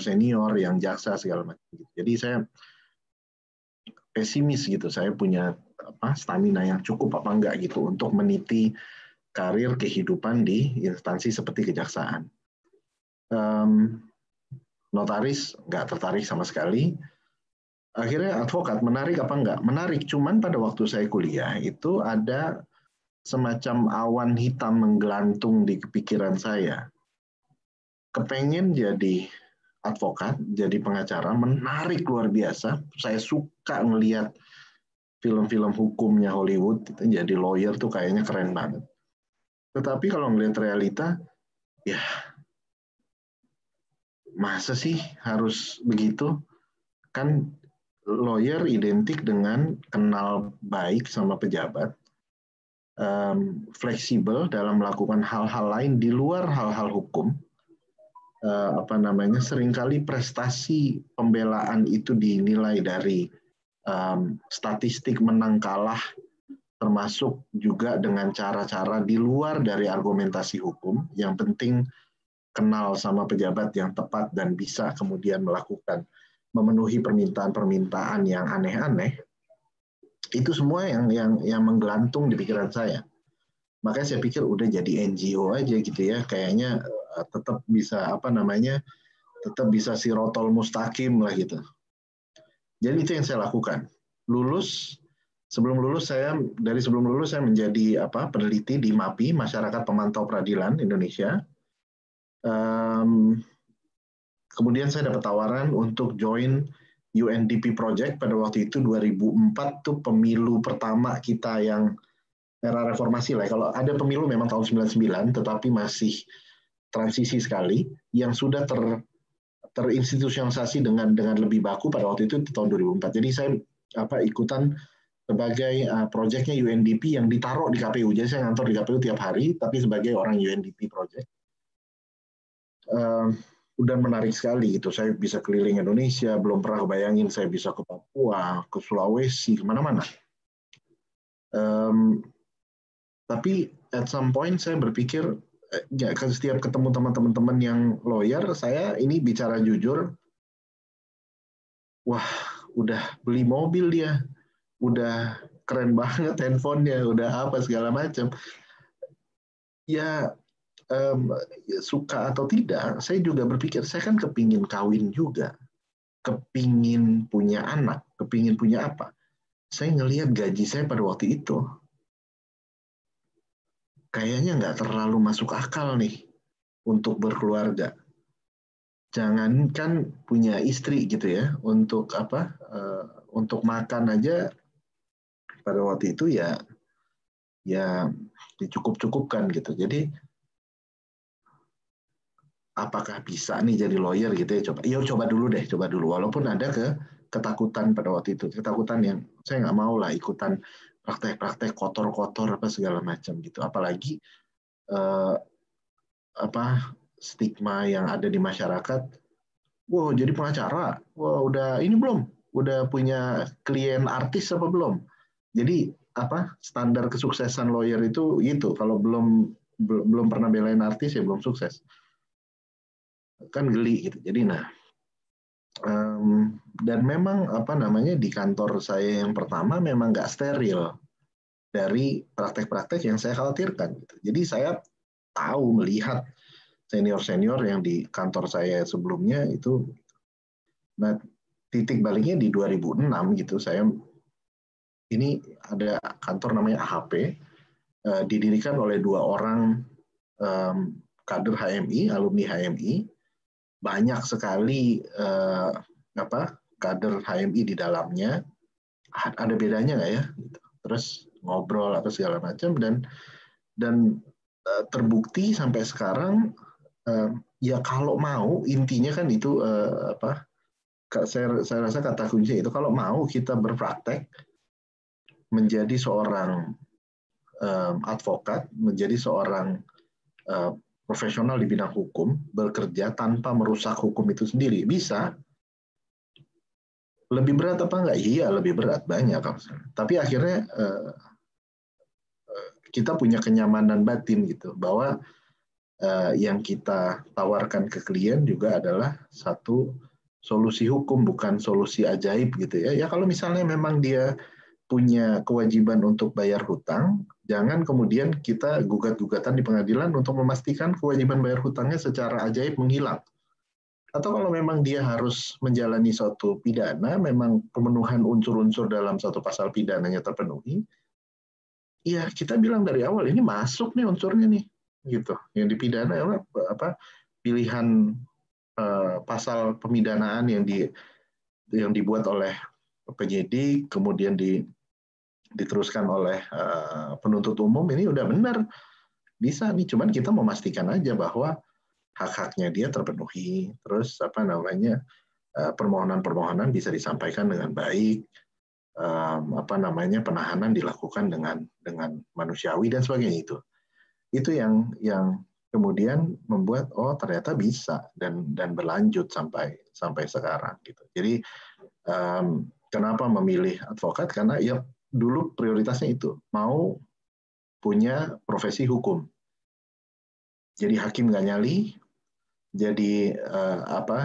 yang jaksa segala macam. Jadi saya pesimis gitu, saya punya stamina yang cukup apa enggak gitu untuk meniti karir kehidupan di instansi seperti kejaksaan. Notaris nggak tertarik sama sekali. Akhirnya advokat, menarik apa enggak? Menarik, cuman pada waktu saya kuliah itu ada semacam awan hitam menggelantung di pikiran saya. Kepengen jadi advokat, jadi pengacara, menarik luar biasa. Saya suka ngelihat film-film hukumnya Hollywood, jadi lawyer tuh kayaknya keren banget. Tetapi kalau ngelihat realita, ya masa sih harus begitu? Kan lawyer identik dengan kenal baik sama pejabat, fleksibel dalam melakukan hal-hal lain di luar hal-hal hukum. Seringkali prestasi pembelaan itu dinilai dari statistik menang kalah, termasuk juga dengan cara-cara di luar dari argumentasi hukum. Yang penting kenal sama pejabat yang tepat dan bisa kemudian memenuhi permintaan-permintaan yang aneh-aneh. Itu semua yang menggelantung di pikiran saya. Makanya saya pikir udah jadi NGO aja gitu ya, kayaknya tetap bisa tetap bisa sirotol mustaqim lah gitu. Jadi itu yang saya lakukan. Sebelum lulus saya menjadi peneliti di MAPI, Masyarakat Pemantau Peradilan Indonesia. Kemudian saya dapat tawaran untuk join UNDP Project pada waktu itu 2004 tuh pemilu pertama kita yang era reformasi lah. Kalau ada pemilu memang tahun 99 tetapi masih transisi sekali yang sudah terinstitusionalisasi dengan lebih baku pada waktu itu tahun 2004. Jadi saya ikutan sebagai proyeknya UNDP yang ditaruh di KPU. Jadi saya ngantor di KPU tiap hari tapi sebagai orang UNDP Project. Udah menarik sekali gitu. Saya bisa keliling Indonesia, belum pernah bayangin saya bisa ke Papua, ke Sulawesi, kemana-mana. Tapi at some point saya berpikir, setiap ketemu teman-teman yang lawyer, saya ini bicara jujur, wah udah beli mobil dia, udah keren banget handphonenya, udah apa segala macam. Ya suka atau tidak, saya juga berpikir, saya kan kepingin kawin juga, kepingin punya anak, kepingin punya apa. Saya ngelihat gaji saya pada waktu itu, kayaknya nggak terlalu masuk akal nih untuk berkeluarga. Jangankan punya istri gitu ya, untuk untuk makan aja pada waktu itu ya dicukup-cukupkan gitu. Jadi apakah bisa nih jadi lawyer gitu ya? Coba dulu deh, coba dulu. Walaupun ada ketakutan pada waktu itu, ketakutan yang saya nggak mau lah ikutan praktek-praktek kotor-kotor apa segala macam gitu. Apalagi stigma yang ada di masyarakat. Wow, jadi pengacara. Wow, udah ini belum? Udah punya klien artis apa belum? Jadi standar kesuksesan lawyer itu gitu. Kalau belum belum pernah belain artis ya belum sukses. Kan geli gitu. Jadi dan memang di kantor saya yang pertama memang nggak steril dari praktek-praktek yang saya khawatirkan. Gitu. Jadi saya tahu melihat senior-senior yang di kantor saya sebelumnya itu. Nah, titik baliknya di 2006 gitu. Ini ada kantor namanya AHP, didirikan oleh 2 orang kader HMI, alumni HMI. Banyak sekali kader HMI di dalamnya. Ada bedanya nggak ya? Terus ngobrol atau segala macam dan terbukti sampai sekarang ya kalau mau intinya kan itu saya rasa kata kunci itu kalau mau kita berpraktek menjadi seorang advokat, menjadi seorang profesional di bidang hukum, bekerja tanpa merusak hukum itu sendiri bisa. Lebih berat apa enggak? Iya, lebih berat banyak. Tapi akhirnya kita punya kenyamanan batin gitu bahwa yang kita tawarkan ke klien juga adalah satu solusi hukum, bukan solusi ajaib gitu ya. Ya kalau misalnya memang dia punya kewajiban untuk bayar hutang, jangan kemudian kita gugat-gugatan di pengadilan untuk memastikan kewajiban bayar hutangnya secara ajaib menghilang. Atau kalau memang dia harus menjalani suatu pidana, memang pemenuhan unsur-unsur dalam satu pasal pidananya terpenuhi, ya kita bilang dari awal ini masuk nih unsurnya nih, gitu. Yang dipidana pilihan pasal pemidanaan yang dibuat oleh penyidik, kemudian diteruskan oleh penuntut umum, ini udah benar bisa nih, cuman kita memastikan aja bahwa hak-haknya dia terpenuhi, terus permohonan-permohonan bisa disampaikan dengan baik, penahanan dilakukan dengan manusiawi dan sebagainya. Itu yang kemudian membuat ternyata bisa dan berlanjut sampai sekarang gitu. Jadi kenapa memilih advokat? Karena ya dulu prioritasnya itu mau punya profesi hukum. Jadi hakim nggak nyali, jadi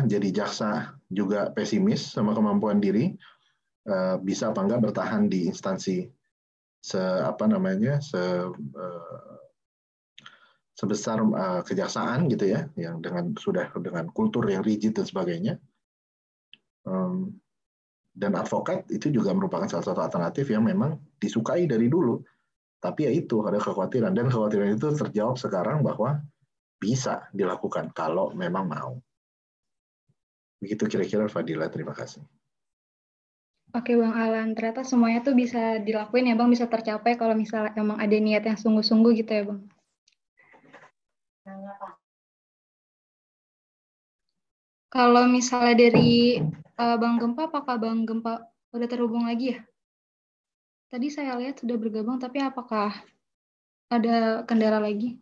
jadi jaksa juga pesimis sama kemampuan diri, bisa apa enggak bertahan di instansi sebesar kejaksaan gitu ya, yang dengan kultur yang rigid dan sebagainya. Dan advokat itu juga merupakan salah satu alternatif yang memang disukai dari dulu. Tapi ya itu ada kekhawatiran, dan kekhawatiran itu terjawab sekarang bahwa bisa dilakukan kalau memang mau. Begitu kira-kira Fadila, terima kasih. Oke Bang Alan, ternyata semuanya tuh bisa dilakuin ya Bang, bisa tercapai kalau misalnya emang ada niat yang sungguh-sungguh gitu ya Bang. Kalau misalnya dari Bang Gempa, apakah Bang Gempa udah terhubung lagi ya? Tadi saya lihat sudah bergabung, tapi apakah ada kendala lagi?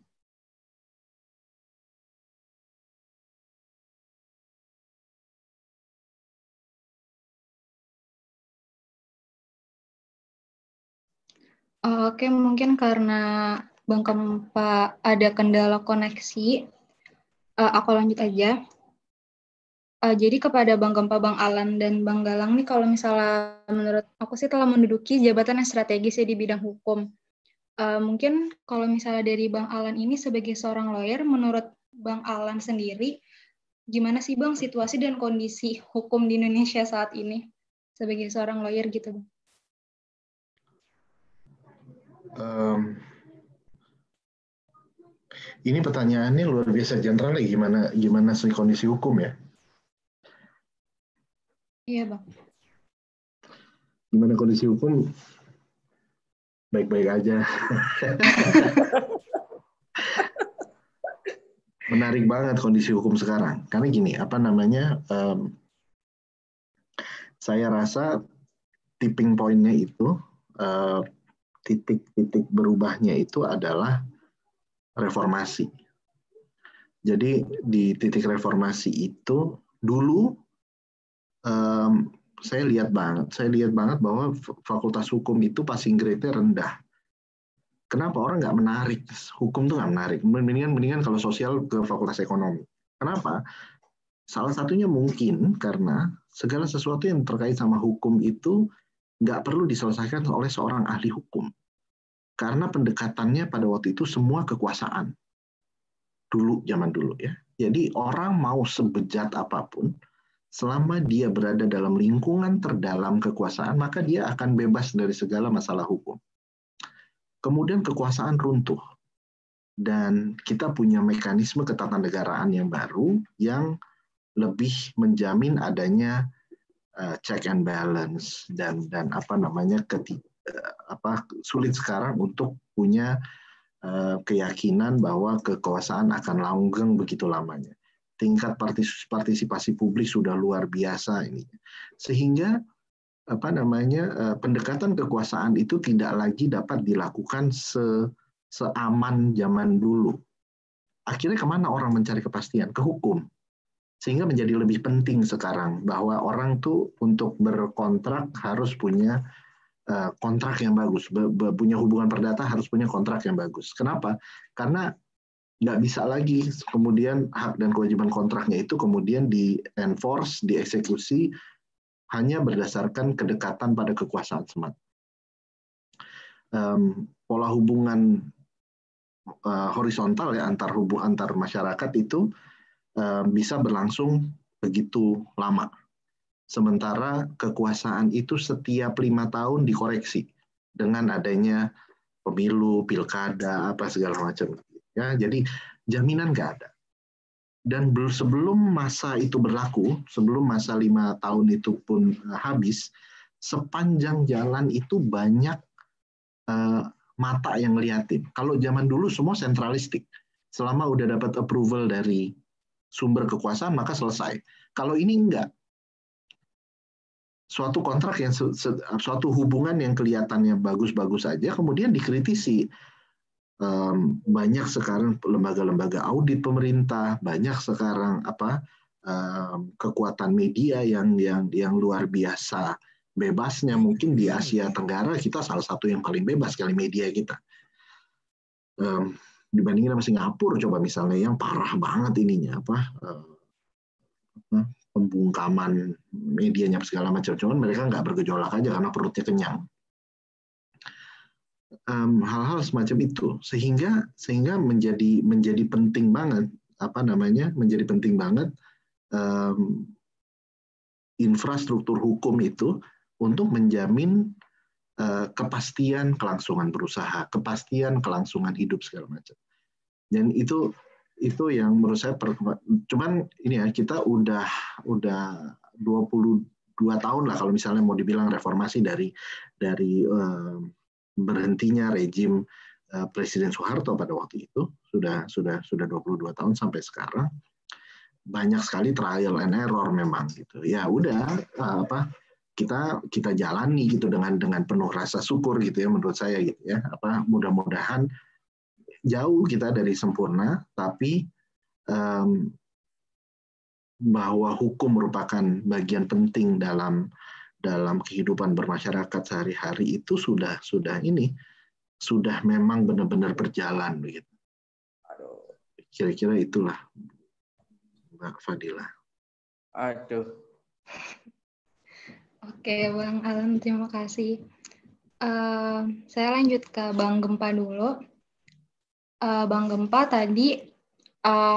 Oke, mungkin karena Bang Gempa ada kendala koneksi, aku lanjut aja. Jadi kepada Bang Gempa, Bang Alan, dan Bang Galang nih, kalau misalnya menurut aku sih telah menduduki jabatan yang strategis ya di bidang hukum. Mungkin kalau misalnya dari Bang Alan ini sebagai seorang lawyer, menurut Bang Alan sendiri, gimana sih Bang situasi dan kondisi hukum di Indonesia saat ini sebagai seorang lawyer gitu Bang? Ini pertanyaannya luar biasa general ya, gimana sih kondisi hukum ya? Iya Bang. Gimana kondisi hukum? Baik-baik aja. Menarik banget kondisi hukum sekarang. Karena gini, saya rasa tipping point-nya itu, titik-titik berubahnya itu adalah reformasi. Jadi di titik reformasi itu dulu saya lihat banget bahwa fakultas hukum itu passing grade-nya rendah. Kenapa orang nggak menarik? Hukum tuh nggak menarik. Mendingan kalau sosial ke fakultas ekonomi. Kenapa? Salah satunya mungkin karena segala sesuatu yang terkait sama hukum itu nggak perlu diselesaikan oleh seorang ahli hukum. Karena pendekatannya pada waktu itu semua kekuasaan. Zaman dulu ya. Jadi orang mau sebejat apapun, selama dia berada dalam lingkungan terdalam kekuasaan, maka dia akan bebas dari segala masalah hukum. Kemudian kekuasaan runtuh. Dan kita punya mekanisme ketatanegaraan yang baru yang lebih menjamin adanya check and balance dan sulit sekarang untuk punya keyakinan bahwa kekuasaan akan langgeng begitu lamanya. Tingkat partisipasi publik sudah luar biasa ini. Sehingga pendekatan kekuasaan itu tidak lagi dapat dilakukan seaman zaman dulu. Akhirnya kemana orang mencari kepastian? Ke hukum. Sehingga menjadi lebih penting sekarang bahwa orang tuh untuk berkontrak harus punya kontrak yang bagus. Punya hubungan perdata harus punya kontrak yang bagus. Kenapa? Karena nggak bisa lagi kemudian hak dan kewajiban kontraknya itu kemudian di-enforce, dieksekusi hanya berdasarkan kedekatan pada kekuasaan semata. Pola hubungan horizontal ya antar masyarakat itu bisa berlangsung begitu lama. Sementara kekuasaan itu setiap 5 tahun dikoreksi dengan adanya pemilu, pilkada, apa segala macam. Ya, jadi jaminan nggak ada. Dan sebelum masa itu berlaku, sebelum masa 5 tahun itu pun habis, sepanjang jalan itu banyak mata yang ngeliatin. Kalau zaman dulu semua sentralistik. Selama udah dapat approval dari sumber kekuasaan, maka selesai. Kalau ini enggak. Suatu kontrak suatu hubungan yang kelihatannya bagus-bagus saja, kemudian dikritisi. Banyak sekarang lembaga-lembaga audit pemerintah, banyak sekarang kekuatan media yang luar biasa bebasnya. Mungkin di Asia Tenggara kita salah satu yang paling bebas kali media kita. Dibandingin sama Singapura coba misalnya yang parah banget ininya pembungkaman medianya segala macam. Cuman mereka nggak bergejolak aja karena perutnya kenyang. Hal-hal semacam itu sehingga menjadi penting banget menjadi penting banget infrastruktur hukum itu untuk menjamin kepastian kelangsungan berusaha, kepastian kelangsungan hidup segala macam. Dan itu yang menurut saya cuman ini ya kita udah 22 tahun lah kalau misalnya mau dibilang reformasi dari berhentinya rejim Presiden Soeharto pada waktu itu sudah 22 tahun sampai sekarang. Banyak sekali trial and error memang gitu. Ya udah kita jalani gitu dengan penuh rasa syukur gitu ya menurut saya gitu ya. Mudah-mudahan jauh kita dari sempurna, tapi bahwa hukum merupakan bagian penting dalam kehidupan bermasyarakat sehari-hari itu sudah memang benar-benar berjalan begitu. Kira-kira itulah Mbak Fadila. Aduh. Oke, Bang Alan, terima kasih. Saya lanjut ke Bang Gempa dulu. Bang Gempa tadi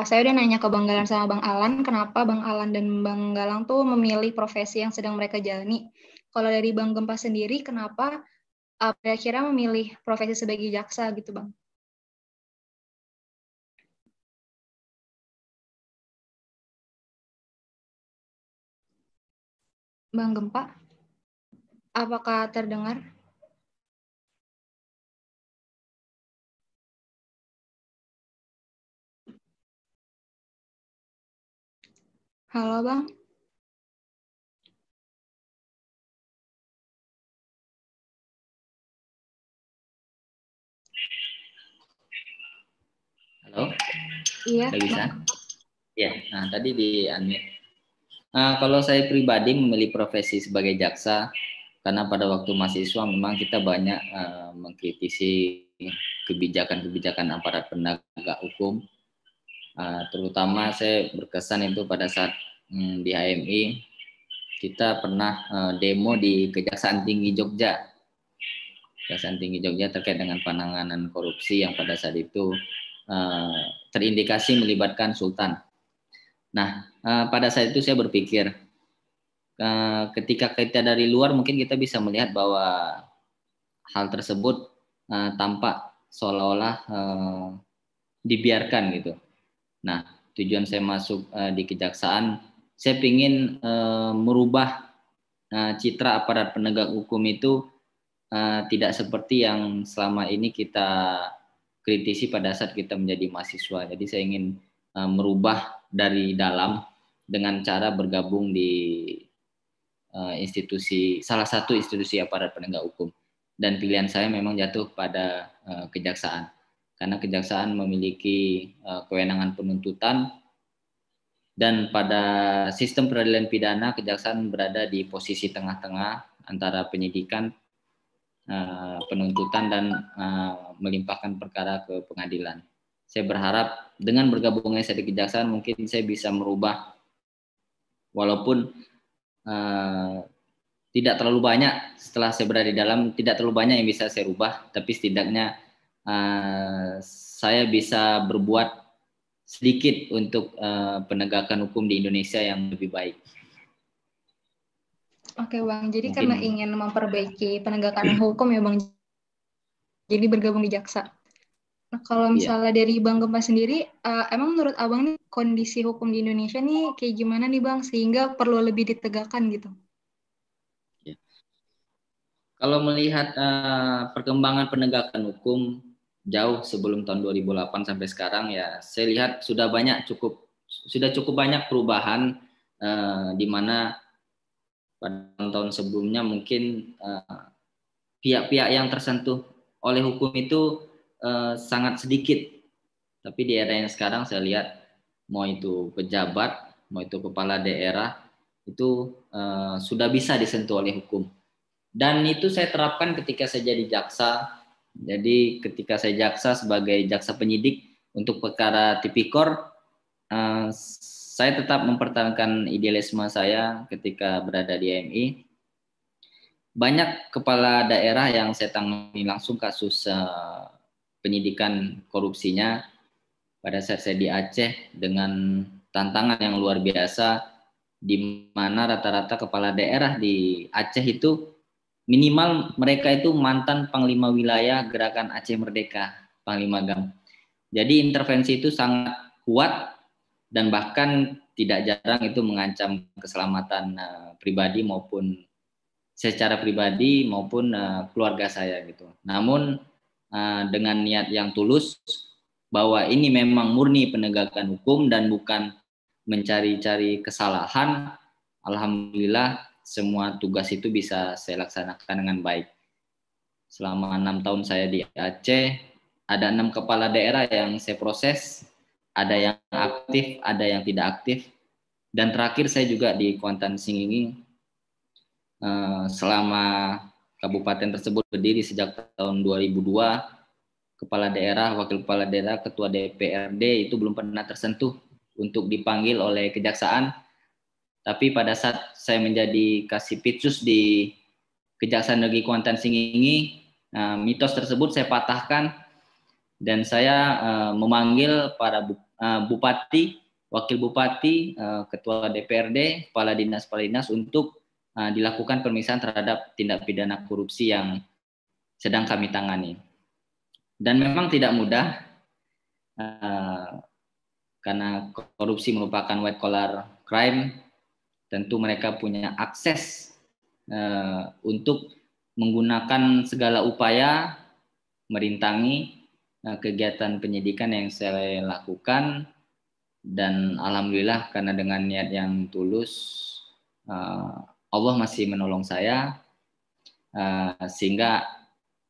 saya udah nanya ke Bang Galang sama Bang Alan, kenapa Bang Alan dan Bang Galang tuh memilih profesi yang sedang mereka jalani. Kalau dari Bang Gempa sendiri, kenapa akhirnya memilih profesi sebagai jaksa gitu, Bang? Bang Gempa, apakah terdengar? Halo, Bang. Halo? Iya. Bisa? Ya, nah tadi di unmute. Kalau saya pribadi memilih profesi sebagai jaksa, karena pada waktu mahasiswa memang kita banyak mengkritisi kebijakan-kebijakan aparat penegak hukum. Terutama saya berkesan itu pada saat di HMI kita pernah demo di Kejaksaan Tinggi Jogja. Kejaksaan Tinggi Jogja terkait dengan penanganan korupsi yang pada saat itu terindikasi melibatkan Sultan. Nah, pada saat itu saya berpikir ketika kita dari luar mungkin kita bisa melihat bahwa hal tersebut tampak seolah-olah dibiarkan gitu. Nah, tujuan saya masuk di kejaksaan, saya ingin merubah citra aparat penegak hukum itu tidak seperti yang selama ini kita kritisi pada saat kita menjadi mahasiswa. Jadi saya ingin merubah dari dalam dengan cara bergabung di salah satu institusi aparat penegak hukum. Dan pilihan saya memang jatuh pada kejaksaan. Karena kejaksaan memiliki kewenangan penuntutan dan pada sistem peradilan pidana kejaksaan berada di posisi tengah-tengah antara penyidikan, penuntutan dan melimpahkan perkara ke pengadilan. Saya berharap dengan bergabungnya saya di kejaksaan mungkin saya bisa merubah walaupun tidak terlalu banyak setelah saya berada di dalam, tidak terlalu banyak yang bisa saya rubah, tapi setidaknya saya bisa berbuat sedikit untuk penegakan hukum di Indonesia yang lebih baik. Oke Bang, jadi Mungkin, karena ingin memperbaiki penegakan hukum ya Bang, jadi bergabung di Jaksa. Nah, kalau misalnya dari Bang Gempa sendiri, emang menurut Abang nih kondisi hukum di Indonesia nih kayak gimana nih Bang, sehingga perlu lebih ditegakkan gitu? Ya. Kalau melihat perkembangan penegakan hukum jauh sebelum tahun 2008 sampai sekarang ya, saya lihat sudah cukup banyak perubahan di mana pada tahun sebelumnya mungkin pihak-pihak yang tersentuh oleh hukum itu sangat sedikit. Tapi di era yang sekarang saya lihat mau itu pejabat, mau itu kepala daerah itu sudah bisa disentuh oleh hukum. Dan itu saya terapkan ketika saya jadi jaksa. Jadi ketika saya jaksa sebagai jaksa penyidik untuk perkara tipikor, saya tetap mempertahankan idealisme saya ketika berada di HMI. Banyak kepala daerah yang saya tangani langsung kasus penyidikan korupsinya pada saat saya di Aceh dengan tantangan yang luar biasa, di mana rata-rata kepala daerah di Aceh itu minimal mereka itu mantan Panglima Wilayah Gerakan Aceh Merdeka, Panglima GAM. Jadi intervensi itu sangat kuat dan bahkan tidak jarang itu mengancam keselamatan pribadi maupun secara pribadi maupun keluarga saya gitu. Namun dengan niat yang tulus bahwa ini memang murni penegakan hukum dan bukan mencari-cari kesalahan, alhamdulillah semua tugas itu bisa saya laksanakan dengan baik. Selama 6 tahun saya di Aceh, ada 6 kepala daerah yang saya proses, ada yang aktif, ada yang tidak aktif, dan terakhir saya juga di Kuantan Singingi selama kabupaten tersebut berdiri sejak tahun 2002, kepala daerah, wakil kepala daerah, ketua DPRD itu belum pernah tersentuh untuk dipanggil oleh kejaksaan. Tapi pada saat saya menjadi kasipitsus di Kejaksaan Negeri Kuantan Singingi, mitos tersebut saya patahkan dan saya memanggil para bupati, wakil bupati, ketua DPRD, kepala dinas untuk dilakukan pemeriksaan terhadap tindak pidana korupsi yang sedang kami tangani. Dan memang tidak mudah karena korupsi merupakan white collar crime. Tentu mereka punya akses untuk menggunakan segala upaya merintangi kegiatan penyidikan yang saya lakukan, dan alhamdulillah karena dengan niat yang tulus Allah masih menolong saya sehingga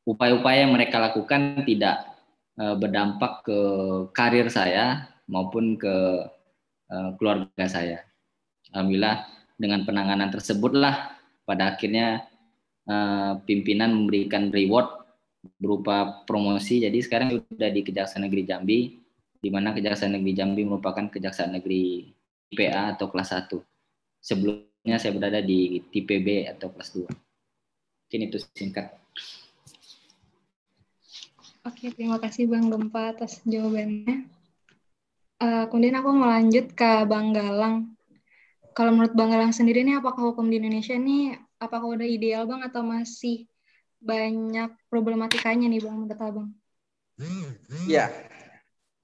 upaya-upaya yang mereka lakukan tidak berdampak ke karir saya maupun ke keluarga saya. Alhamdulillah dengan penanganan tersebutlah pada akhirnya pimpinan memberikan reward berupa promosi. Jadi sekarang sudah di Kejaksaan Negeri Jambi, di mana Kejaksaan Negeri Jambi merupakan Kejaksaan Negeri IPA atau kelas 1. Sebelumnya saya berada di tipe B atau kelas 2. Mungkin itu singkat. Oke, terima kasih Bang Gempa atas jawabannya. Kemudian aku mau lanjut ke Bang Galang. Kalau menurut Bang Galang sendiri nih, apakah hukum di Indonesia ini apakah udah ideal Bang atau masih banyak problematikanya nih Bang menurut Abang? Ya,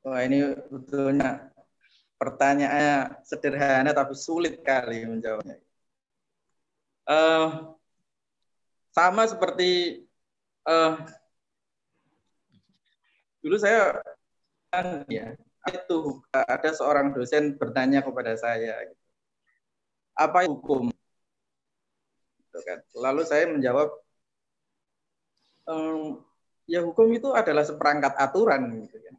wah ini betulnya pertanyaannya sederhana tapi sulit kali menjawabnya. Sama seperti dulu saya ya itu ada seorang dosen bertanya kepada saya, apa hukum? Lalu saya menjawab, ya hukum itu adalah seperangkat aturan, gitu ya.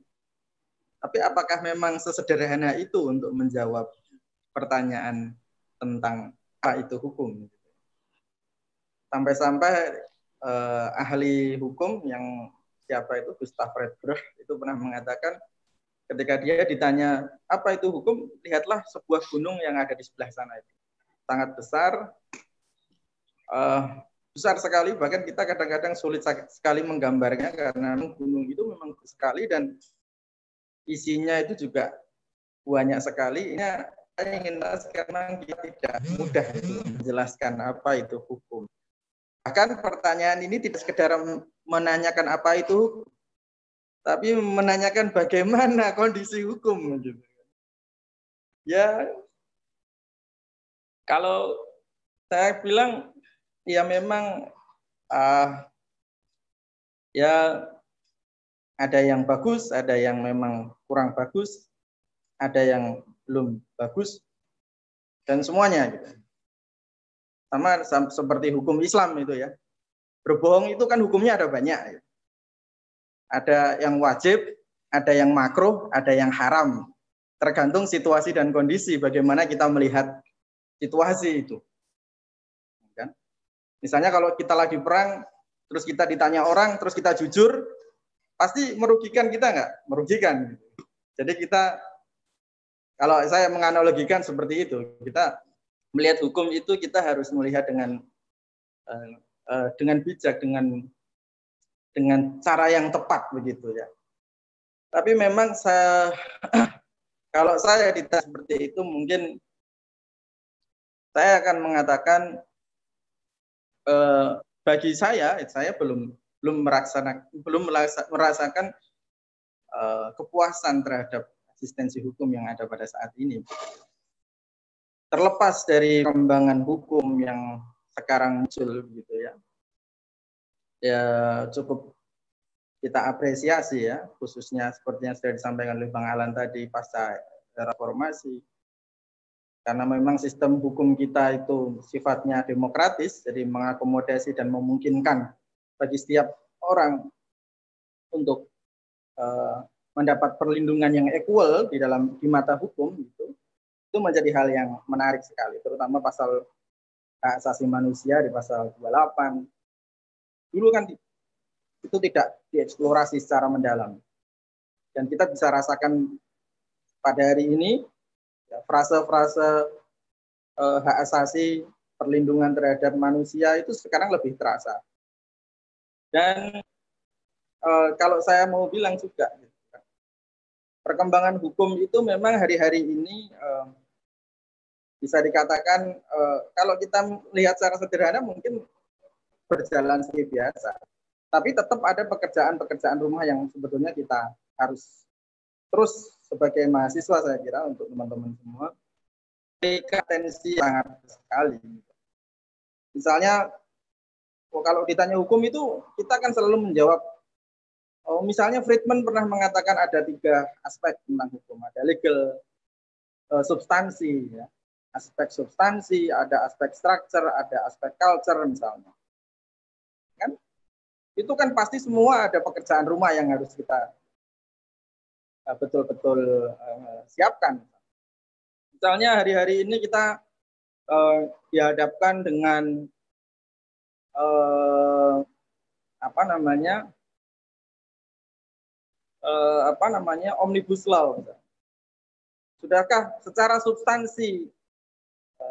Tapi apakah memang sesederhana itu untuk menjawab pertanyaan tentang apa itu hukum? Sampai-sampai ahli hukum yang siapa itu Gustav Redbrecht itu pernah mengatakan ketika dia ditanya apa itu hukum, lihatlah sebuah gunung yang ada di sebelah sana itu sangat besar, besar sekali, bahkan kita kadang-kadang sulit sekali menggambarnya karena gunung itu memang sekali dan isinya itu juga banyak sekali. Ini saya ingin bahas karena kita tidak mudah menjelaskan apa itu hukum. Bahkan pertanyaan ini tidak sekedar menanyakan apa itu hukum, tapi menanyakan bagaimana kondisi hukum. Ya, kalau saya bilang ya memang ya ada yang bagus, ada yang memang kurang bagus, ada yang belum bagus, dan semuanya gitu. Sama seperti hukum Islam itu ya. Berbohong itu kan hukumnya ada banyak. Ada yang wajib, ada yang makruh, ada yang haram. Tergantung situasi dan kondisi bagaimana kita melihat situasi itu. Kan? Misalnya kalau kita lagi perang, terus kita ditanya orang, terus kita jujur, pasti merugikan kita nggak? Merugikan. Jadi kita, kalau saya menganalogikan seperti itu, kita melihat hukum itu kita harus melihat dengan bijak, dengan cara yang tepat begitu ya. Tapi memang kalau saya ditanya seperti itu, mungkin saya akan mengatakan bagi saya belum merasakan kepuasan terhadap asistensi hukum yang ada pada saat ini. Terlepas dari perkembangan hukum yang sekarang muncul gitu ya. Ya cukup kita apresiasi ya, khususnya seperti yang sudah disampaikan oleh Bang Alan tadi pasca reformasi. Karena memang sistem hukum kita itu sifatnya demokratis, jadi mengakomodasi dan memungkinkan bagi setiap orang untuk mendapat perlindungan yang equal di mata hukum gitu. Itu menjadi hal yang menarik sekali, terutama pasal hak asasi manusia di pasal 28. Dulu kan itu tidak dieksplorasi secara mendalam. Dan kita bisa rasakan pada hari ini frase-frase hak asasi perlindungan terhadap manusia itu sekarang lebih terasa. Dan kalau saya mau bilang juga, perkembangan hukum itu memang hari-hari ini bisa dikatakan kalau kita lihat secara sederhana mungkin berjalan seperti biasa. Tapi tetap ada pekerjaan-pekerjaan rumah yang sebetulnya kita harus terus sebagai mahasiswa saya kira untuk teman-teman semua berikan atensi sangat sekali. Misalnya kalau ditanya hukum itu kita kan selalu menjawab, misalnya Friedman pernah mengatakan ada 3 aspek tentang hukum, ada legal substansi, ya. Aspek substansi, ada aspek structure, ada aspek culture misalnya. Kan? Itu kan pasti semua ada pekerjaan rumah yang harus kita betul-betul siapkan. Misalnya hari-hari ini kita dihadapkan dengan Omnibus Law. Sudahkah secara substansi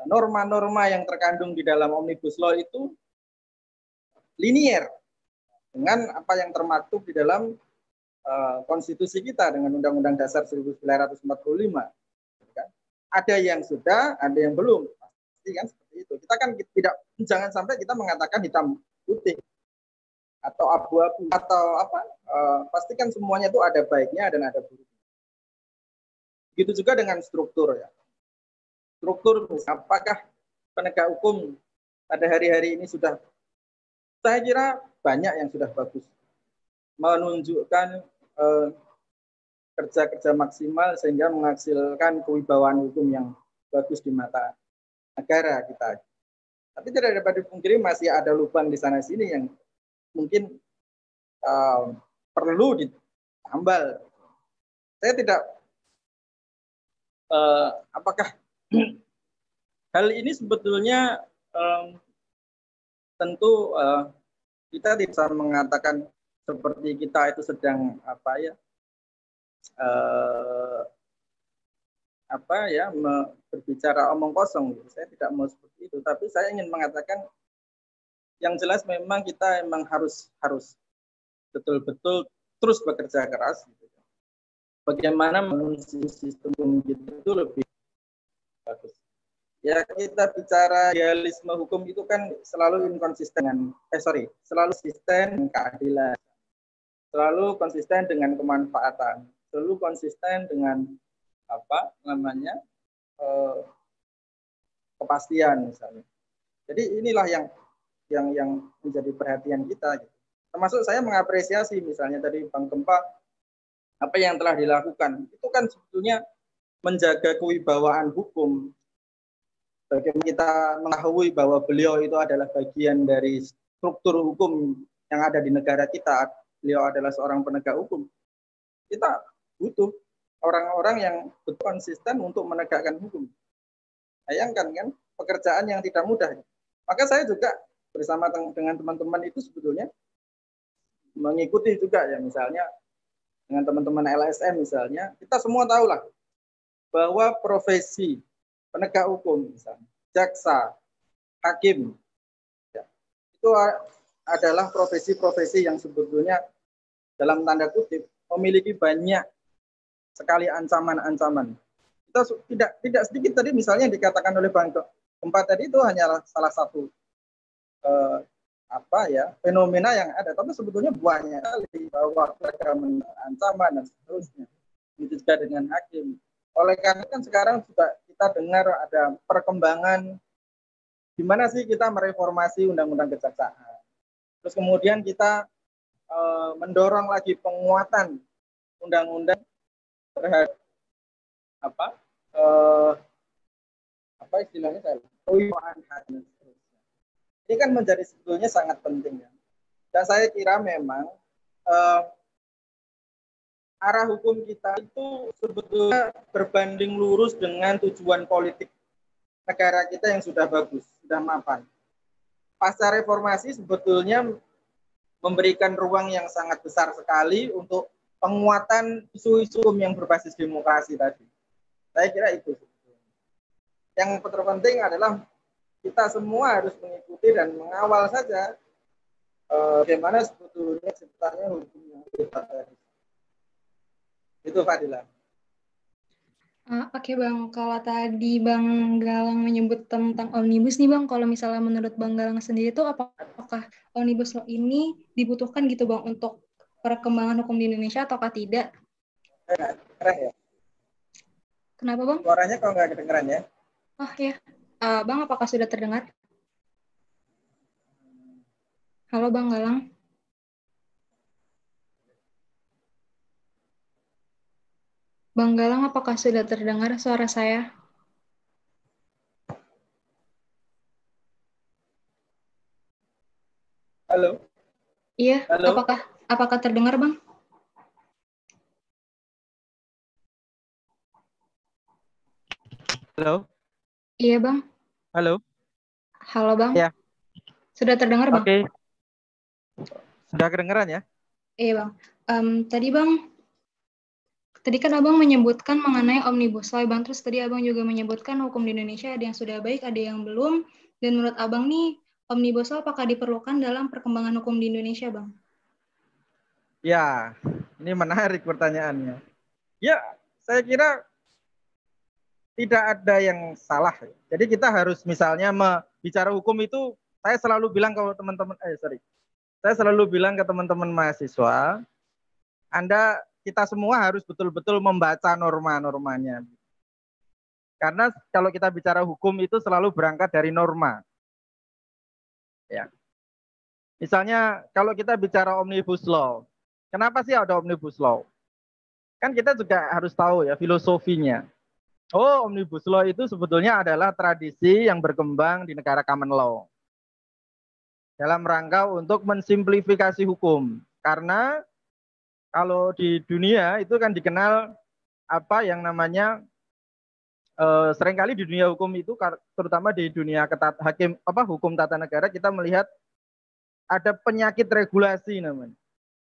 norma-norma yang terkandung di dalam Omnibus Law itu linier dengan apa yang termaktub di dalam konstitusi kita dengan Undang-Undang Dasar 1945. Ada yang sudah, ada yang belum. Pasti kan seperti itu. Kita kan tidak, jangan sampai kita mengatakan hitam putih atau abu-abu atau apa. Pastikan semuanya itu ada baiknya dan ada buruknya. Begitu juga dengan struktur ya. Struktur, apakah penegak hukum pada hari-hari ini sudah, saya kira banyak yang sudah bagus, menunjukkan kerja-kerja maksimal sehingga menghasilkan kewibawaan hukum yang bagus di mata negara kita. Tapi tidak dapat dipungkiri masih ada lubang di sana sini yang mungkin perlu ditambal. Saya tidak apakah hal ini sebetulnya tentu kita tidak bisa mengatakan seperti kita itu sedang berbicara omong kosong. Saya tidak mau seperti itu, tapi saya ingin mengatakan yang jelas memang kita memang harus betul-betul terus bekerja keras. Bagaimana sistem itu lebih bagus. Ya, kita bicara idealisme hukum itu kan selalu inkonsisten selalu konsisten dengan keadilan, selalu konsisten dengan kemanfaatan, selalu konsisten dengan kepastian misalnya. Jadi inilah yang menjadi perhatian kita. Termasuk saya mengapresiasi misalnya tadi Bang Gempa apa yang telah dilakukan. Itu kan sebetulnya menjaga kewibawaan hukum. Bagaimana kita mengetahui bahwa beliau itu adalah bagian dari struktur hukum yang ada di negara kita. Beliau adalah seorang penegak hukum. Kita butuh orang-orang yang betul konsisten untuk menegakkan hukum. Bayangkan kan, pekerjaan yang tidak mudah. Maka saya juga bersama dengan teman-teman itu sebetulnya mengikuti juga ya, misalnya dengan teman-teman LSM misalnya, kita semua tahulah bahwa profesi penegak hukum, misalnya jaksa, hakim, ya, itu adalah profesi-profesi yang sebetulnya dalam tanda kutip memiliki banyak sekali ancaman-ancaman. Kita tidak sedikit tadi misalnya dikatakan oleh Bang Gempa tadi itu hanya salah satu fenomena yang ada, tapi sebetulnya banyak kali bahwa mereka ancaman dan seterusnya. Itu juga dengan hakim. Oleh karena kan sekarang juga kita dengar ada perkembangan di mana sih kita mereformasi undang-undang kejaksaan. Terus kemudian kita mendorong lagi penguatan undang-undang terhadap istilahnya kewibawaan hakim. Ini kan menjadi sebetulnya sangat penting ya. Dan saya kira memang arah hukum kita itu sebetulnya berbanding lurus dengan tujuan politik negara kita yang sudah bagus, sudah mapan. Pasca reformasi sebetulnya memberikan ruang yang sangat besar sekali untuk penguatan isu-isu hukum yang berbasis demokrasi tadi. Saya kira itu. Yang terpenting adalah kita semua harus mengikuti dan mengawal saja bagaimana sebetulnya ciptanya hukum yang kita tadi. Itu Fadila. Oke Bang, kalau tadi Bang Galang menyebut tentang omnibus nih Bang, kalau misalnya menurut Bang Galang sendiri itu apakah omnibus law ini dibutuhkan gitu Bang untuk perkembangan hukum di Indonesia ataukah tidak? Keren ya. Kenapa Bang? Suaranya kok nggak kedengeran ya? Oh ya, Bang apakah sudah terdengar? Halo Bang Galang. Bang Galang, apakah sudah terdengar suara saya? Halo. Iya, halo. Apakah terdengar Bang? Halo. Iya Bang. Halo. Halo Bang. Ya. Sudah terdengar Bang? Oke. Sudah kedengeran ya? Iya Bang. Tadi Bang Tadi kan Abang menyebutkan mengenai Omnibus Law, Bang. Terus tadi Abang juga menyebutkan hukum di Indonesia ada yang sudah baik, ada yang belum. Dan menurut Abang nih, Omnibus Law apakah diperlukan dalam perkembangan hukum di Indonesia, Bang? Ya, ini menarik pertanyaannya. Ya, saya kira tidak ada yang salah. Jadi kita harus misalnya bicara hukum itu, saya selalu bilang ke teman-teman, saya selalu bilang ke teman-teman mahasiswa, kita semua harus betul-betul membaca norma-normanya. Karena kalau kita bicara hukum itu selalu berangkat dari norma. Ya. Misalnya kalau kita bicara Omnibus Law, kenapa sih ada Omnibus Law? Kan kita juga harus tahu ya filosofinya. Oh, Omnibus Law itu sebetulnya adalah tradisi yang berkembang di negara common law. Dalam rangka untuk mensimplifikasi hukum. Karena kalau di dunia itu kan dikenal apa yang namanya seringkali di dunia hukum itu, terutama di dunia hukum tata negara, kita melihat ada penyakit regulasi namanya.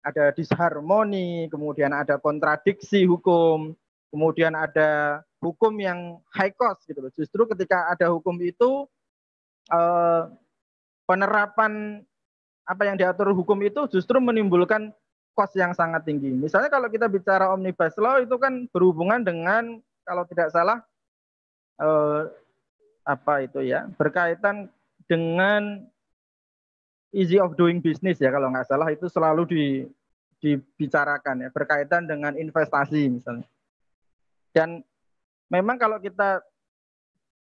Ada disharmoni, kemudian ada kontradiksi hukum, kemudian ada hukum yang high cost gitu loh. Justru ketika ada hukum itu penerapan apa yang diatur hukum itu justru menimbulkan cost yang sangat tinggi. Misalnya kalau kita bicara Omnibus Law itu kan berhubungan dengan kalau tidak salah berkaitan dengan easy of doing business ya, kalau nggak salah itu selalu dibicarakan ya, berkaitan dengan investasi misalnya. Dan memang kalau kita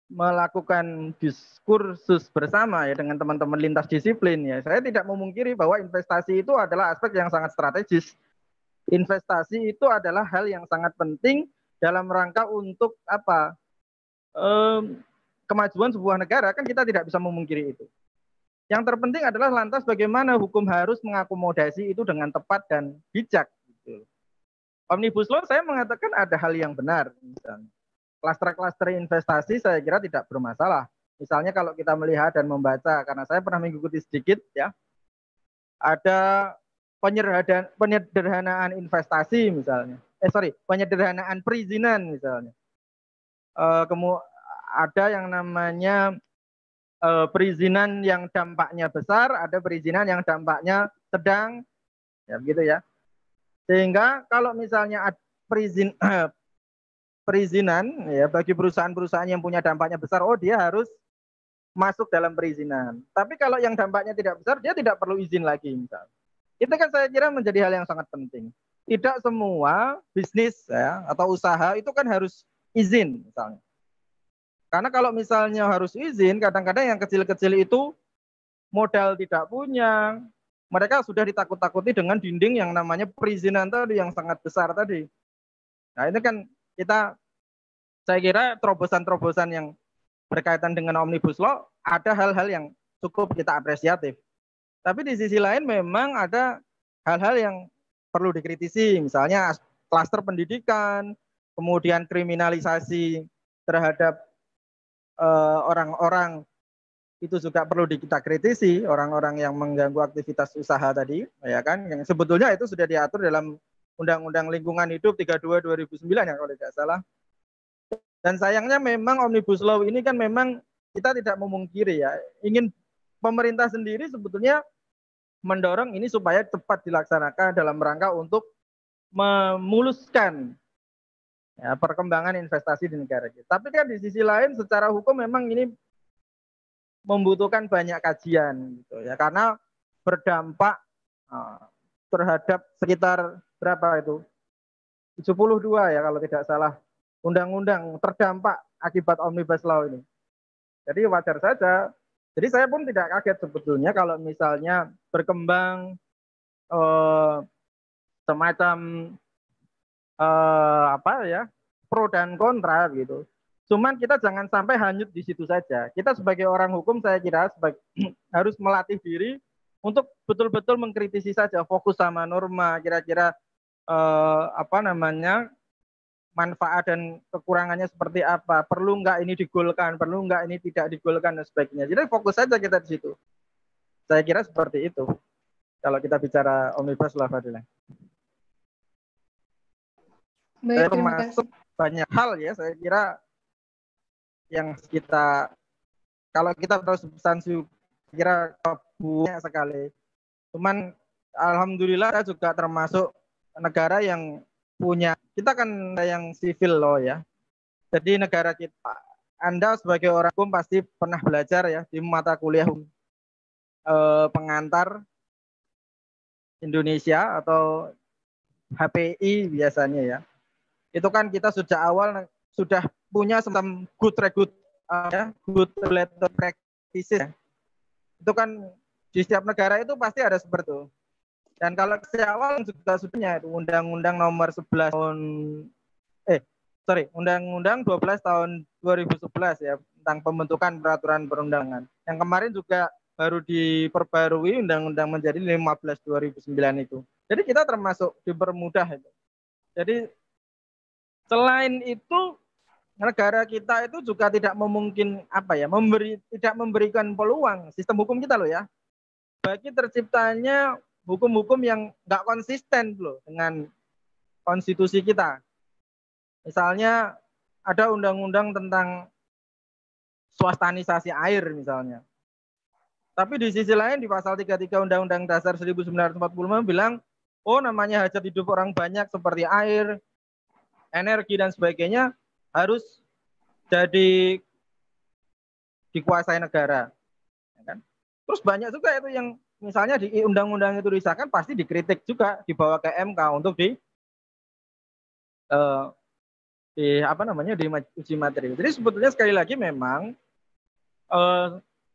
melakukan diskursus bersama ya dengan teman-teman lintas disiplin ya, saya tidak memungkiri bahwa investasi itu adalah aspek yang sangat strategis. Investasi itu adalah hal yang sangat penting dalam rangka untuk kemajuan sebuah negara, kan kita tidak bisa memungkiri itu. Yang terpenting adalah lantas bagaimana hukum harus mengakomodasi itu dengan tepat dan bijak. Gitu. Omnibus Law saya mengatakan ada hal yang benar. Misalnya. Klaster-klaster investasi saya kira tidak bermasalah. Misalnya kalau kita melihat dan membaca, karena saya pernah mengikuti sedikit ya, ada penyederhanaan investasi misalnya. Penyederhanaan perizinan misalnya. Ada yang namanya perizinan yang dampaknya besar, ada perizinan yang dampaknya sedang, ya begitu ya. Sehingga kalau misalnya perizinan ya bagi perusahaan-perusahaan yang punya dampaknya besar, oh dia harus masuk dalam perizinan. Tapi kalau yang dampaknya tidak besar, dia tidak perlu izin lagi misalnya. Itu kan saya kira menjadi hal yang sangat penting. Tidak semua bisnis ya atau usaha itu kan harus izin misalnya. Karena kalau misalnya harus izin, kadang-kadang yang kecil-kecil itu modal tidak punya. Mereka sudah ditakut-takuti dengan dinding yang namanya perizinan tadi yang sangat besar tadi. Nah ini kan saya kira terobosan-terobosan yang berkaitan dengan Omnibus Law ada hal-hal yang cukup kita apresiatif. Tapi di sisi lain memang ada hal-hal yang perlu dikritisi. Misalnya klaster pendidikan, kemudian kriminalisasi terhadap orang-orang itu juga perlu kita kritisi, orang-orang yang mengganggu aktivitas usaha tadi, ya kan, yang sebetulnya itu sudah diatur dalam Undang-Undang Lingkungan Hidup 32/2009 ya kalau tidak salah. Dan sayangnya memang Omnibus Law ini kan memang kita tidak memungkiri ya, ingin pemerintah sendiri sebetulnya mendorong ini supaya cepat dilaksanakan dalam rangka untuk memuluskan ya, perkembangan investasi di negara kita. Tapi kan di sisi lain secara hukum memang ini membutuhkan banyak kajian gitu ya, karena berdampak terhadap sekitar berapa itu 72 ya kalau tidak salah undang-undang terdampak akibat Omnibus Law ini. Jadi wajar saja. Jadi saya pun tidak kaget sebetulnya kalau misalnya berkembang semacam pro dan kontra gitu. Cuman kita jangan sampai hanyut di situ saja. Kita sebagai orang hukum saya kira harus melatih diri untuk betul-betul mengkritisi saja, fokus sama norma, kira-kira manfaat dan kekurangannya seperti apa, perlu nggak ini digolkan, perlu nggak ini tidak digolkan dan sebagainya. Jadi fokus saja kita di situ. Saya kira seperti itu. Kalau kita bicara Omnibus Law, Fadilah. Baik, terima termasuk kasih. banyak hal ya, saya kira yang kita, kalau kita tahu substansi, kira banyak sekali. Cuman alhamdulillah saya juga termasuk negara yang punya, kita kan yang civil law ya. Jadi negara kita, Anda sebagai orang hukum pasti pernah belajar ya di mata kuliah pengantar Indonesia atau HPI biasanya ya. Itu kan kita sejak awal sudah punya semacam good regulatory practices ya. Itu kan di setiap negara itu pasti ada seperti itu. Dan kalau sejak awal juga sudahnya itu Undang-Undang nomor 11 tahun Undang-Undang 12 tahun 2011 ya tentang pembentukan peraturan perundangan. Yang kemarin juga baru diperbarui Undang-Undang menjadi 15 2009 itu. Jadi kita termasuk dipermudah itu. Jadi selain itu negara kita itu juga tidak memungkin tidak memberikan peluang sistem hukum kita loh ya bagi terciptanya hukum-hukum yang nggak konsisten loh dengan konstitusi kita. Misalnya ada undang-undang tentang swastanisasi air misalnya. Tapi di sisi lain di pasal 33 Undang-Undang Dasar 1945 bilang, oh namanya hajat hidup orang banyak seperti air, energi dan sebagainya harus jadi dikuasai negara. Ya kan? Terus banyak juga itu yang misalnya di undang-undang itu disahkan pasti dikritik juga, dibawa ke MK untuk di uji materi. Jadi sebetulnya sekali lagi memang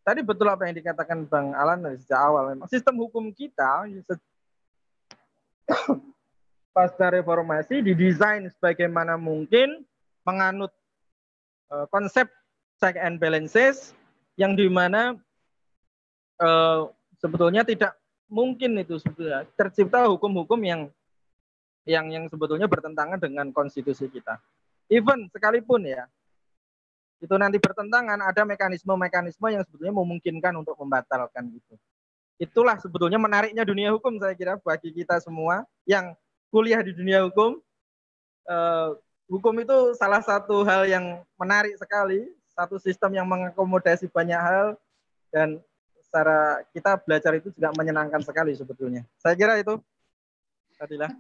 tadi betul apa yang dikatakan Bang Alan dari sejak awal, memang sistem hukum kita pasca reformasi didesain sebagaimana mungkin menganut konsep check and balances yang dimana sebetulnya tidak mungkin itu sebetulnya tercipta hukum-hukum yang sebetulnya bertentangan dengan konstitusi kita. Even sekalipun ya itu nanti bertentangan, ada mekanisme-mekanisme yang sebetulnya memungkinkan untuk membatalkan itu. Itulah sebetulnya menariknya dunia hukum saya kira bagi kita semua yang kuliah di dunia hukum. Hukum itu salah satu hal yang menarik sekali, satu sistem yang mengakomodasi banyak hal dan secara kita belajar itu juga menyenangkan sekali sebetulnya. Saya kira itu, Fadilah.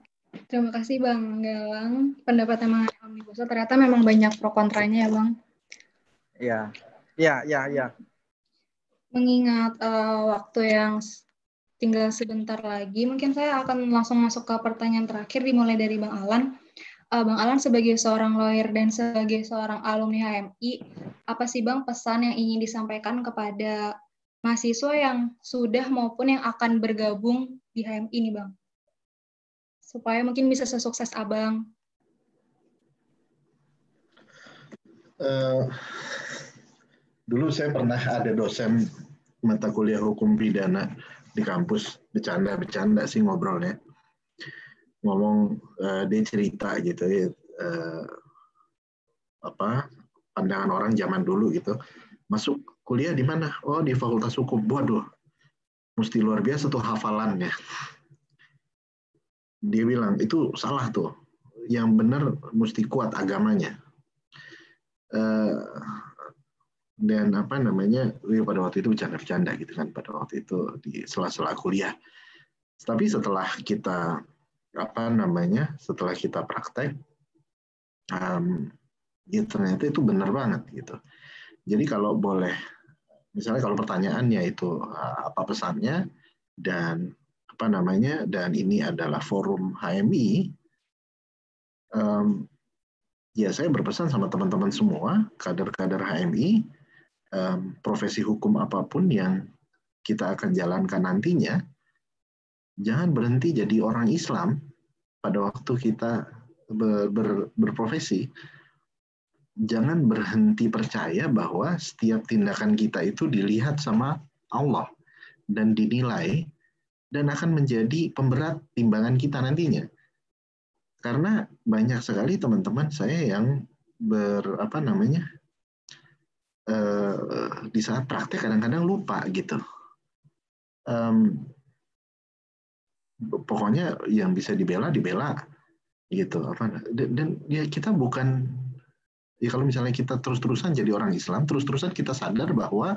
Terima kasih Bang Galang. Pendapatnya mengenai Omnibus Law ternyata memang banyak pro kontranya ya Bang. Iya. Mengingat waktu yang tinggal sebentar lagi, mungkin saya akan langsung masuk ke pertanyaan terakhir dimulai dari Bang Alan. Bang Alan sebagai seorang lawyer dan sebagai seorang alumni HMI, apa sih Bang pesan yang ingin disampaikan kepada mahasiswa yang sudah maupun yang akan bergabung di HMI ini Bang? Supaya mungkin bisa sesukses Abang. Dulu saya pernah ada dosen mata kuliah hukum pidana di kampus, bercanda sih ngobrolnya. Ngomong dia cerita gitu pandangan orang zaman dulu gitu. Masuk kuliah di mana? Oh, di Fakultas Hukum. Waduh, mesti luar biasa tuh hafalannya. Dia bilang itu salah tuh. Yang benar mesti kuat agamanya. Dan pada waktu itu bercanda gitu kan, pada waktu itu di sela-sela kuliah. Tapi setelah kita setelah kita praktek, ya ternyata itu benar banget gitu. Jadi kalau boleh, misalnya kalau pertanyaannya itu apa pesannya dan dan ini adalah forum HMI, ya saya berpesan sama teman-teman semua, kader-kader HMI, profesi hukum apapun yang kita akan jalankan nantinya, jangan berhenti jadi orang Islam pada waktu kita berprofesi. Jangan berhenti percaya bahwa setiap tindakan kita itu dilihat sama Allah dan dinilai dan akan menjadi pemberat timbangan kita nantinya. Karena banyak sekali teman-teman saya yang di saat praktek kadang-kadang lupa gitu. Pokoknya yang bisa dibela, gitu apa, dan ya kita bukan, ya kalau misalnya kita terus-terusan jadi orang Islam, terus-terusan kita sadar bahwa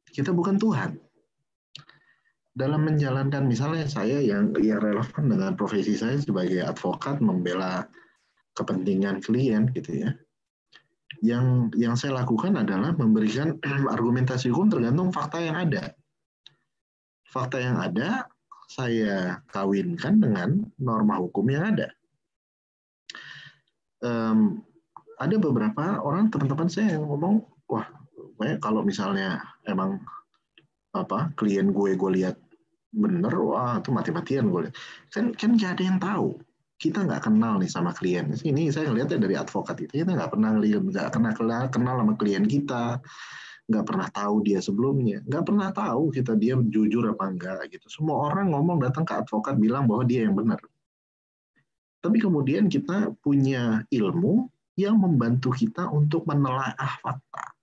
kita bukan Tuhan. Dalam menjalankan, misalnya saya yang relevan dengan profesi saya sebagai advokat membela kepentingan klien gitu ya, yang saya lakukan adalah memberikan argumentasi hukum tergantung fakta yang ada. Fakta yang ada saya kawinkan dengan norma hukum yang ada. Ada beberapa orang, teman-teman saya yang ngomong, wah, kalau misalnya emang klien gue lihat bener, wah itu mati-matian gue lihat. Kan nggak ada yang tahu. Kita nggak kenal nih sama klien. Ini saya ngelihatnya dari advokat itu, kita nggak pernah kenal sama klien kita, nggak pernah tahu dia sebelumnya, nggak pernah tahu kita dia jujur apa enggak gitu. Semua orang ngomong datang ke advokat bilang bahwa dia yang benar. Tapi kemudian kita punya ilmu yang membantu kita untuk menelaah fakta.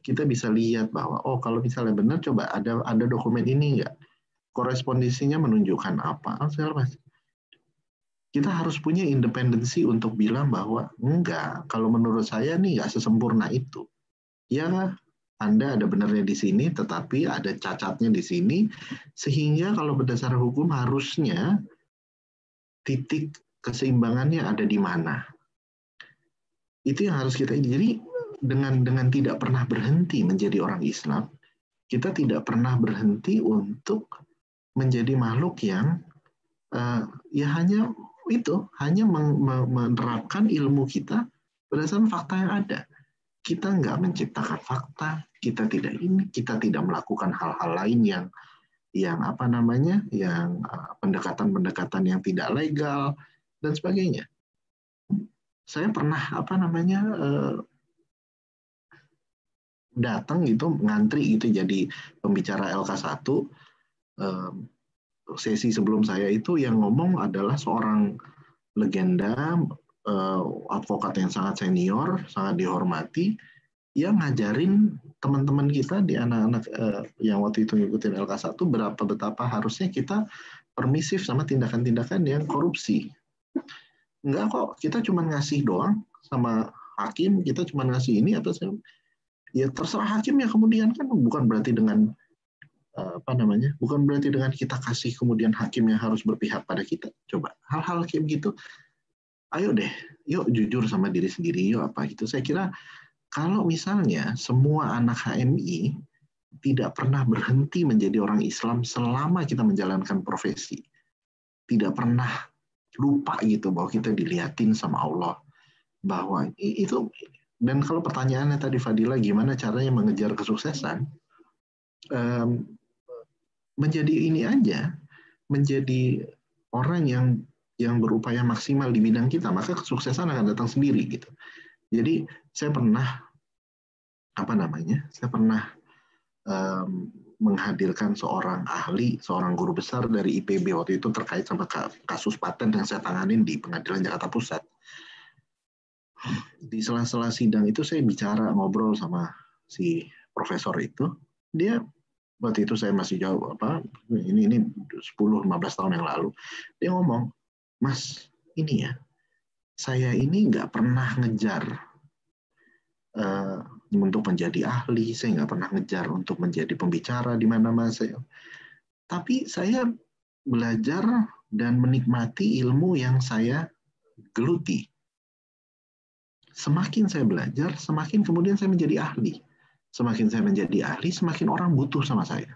Kita bisa lihat bahwa, oh kalau misalnya benar, coba ada dokumen ini nggak? Korespondensinya menunjukkan apa? Kita harus punya independensi untuk bilang bahwa enggak, kalau menurut saya nih nggak sesempurna itu. Ya, Anda ada benarnya di sini, tetapi ada cacatnya di sini, sehingga kalau berdasar hukum harusnya titik keseimbangannya ada di mana. Itu yang harus kita, jadi dengan tidak pernah berhenti menjadi orang Islam, kita tidak pernah berhenti untuk menjadi makhluk yang ya hanya menerapkan ilmu kita berdasarkan fakta yang ada. Kita nggak menciptakan fakta, kita tidak melakukan hal-hal lain yang pendekatan-pendekatan yang tidak legal dan sebagainya. Saya pernah datang gitu, ngantri gitu jadi pembicara LK1. Sesi sebelum saya itu yang ngomong adalah seorang legenda, advokat yang sangat senior, sangat dihormati, yang ngajarin teman-teman kita di anak-anak yang waktu itu ngikutin LK1 betapa harusnya kita permisif sama tindakan-tindakan yang korupsi. Enggak kok, kita cuma ngasih doang sama hakim, kita cuma ngasih ini apa sih? Ya terserah hakim ya, kemudian kan bukan berarti dengan bukan berarti dengan kita kasih kemudian hakimnya harus berpihak pada kita. Coba hal-hal kayak gitu, ayo deh, yuk jujur sama diri sendiri, yuk apa gitu. Saya kira kalau misalnya semua anak HMI tidak pernah berhenti menjadi orang Islam selama kita menjalankan profesi, tidak pernah lupa gitu bahwa kita dilihatin sama Allah, bahwa itu. Dan kalau pertanyaannya tadi Fadila, gimana caranya mengejar kesuksesan, menjadi ini aja, menjadi orang yang berupaya maksimal di bidang kita, maka kesuksesan akan datang sendiri gitu. Jadi saya pernah menghadirkan seorang ahli, seorang guru besar dari IPB waktu itu terkait sama kasus paten yang saya tanganin di Pengadilan Jakarta Pusat. Di sela-sela sidang itu saya ngobrol sama si profesor itu. Dia waktu itu saya masih jauh ini 10-15 tahun yang lalu. Dia ngomong, "Mas, ini ya, saya ini nggak pernah ngejar untuk menjadi ahli, saya nggak pernah ngejar untuk menjadi pembicara di mana-mana saya. Tapi saya belajar dan menikmati ilmu yang saya geluti. Semakin saya belajar, semakin kemudian saya menjadi ahli. Semakin saya menjadi ahli, semakin orang butuh sama saya.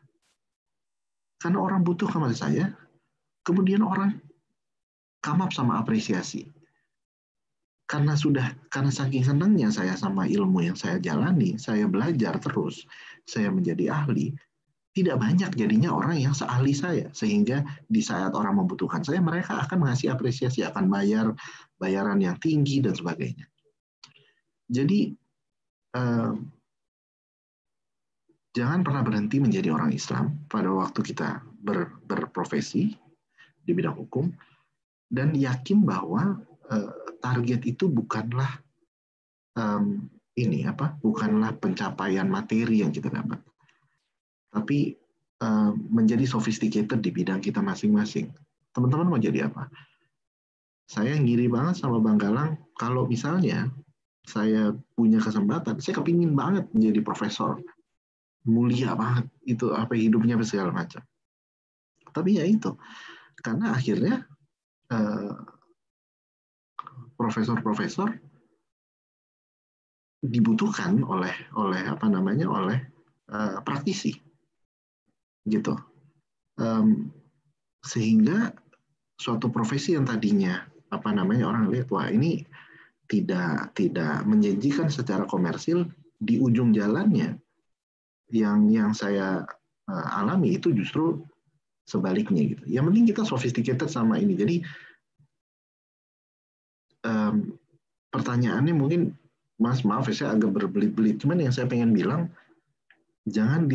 Karena orang butuh sama saya, kemudian orang come up sama apresiasi. Karena saking senangnya saya sama ilmu yang saya jalani, saya belajar terus, saya menjadi ahli, tidak banyak jadinya orang yang seahli saya. Sehingga di saat orang membutuhkan saya, mereka akan mengasih apresiasi, akan bayaran yang tinggi dan sebagainya. Jadi, jangan pernah berhenti menjadi orang Islam pada waktu kita berprofesi di bidang hukum, dan yakin bahwa target itu bukanlah bukanlah pencapaian materi yang kita dapat, tapi menjadi sophisticated di bidang kita masing-masing. Teman-teman mau jadi apa? saya ngiri banget sama Bang Galang. Kalau misalnya saya punya kesempatan, saya kepingin banget menjadi profesor, mulia banget itu apa hidupnya segala macam. Tapi ya itu, karena akhirnya profesor-profesor dibutuhkan oleh praktisi, gitu. Sehingga suatu profesi yang tadinya orang lihat wah ini tidak menjanjikan secara komersil, di ujung jalannya yang saya alami itu justru sebaliknya gitu. Yang penting kita sophisticated sama ini. Jadi pertanyaannya mungkin Mas maaf ya saya agak berbelit-belit. Cuman yang saya pengen bilang jangan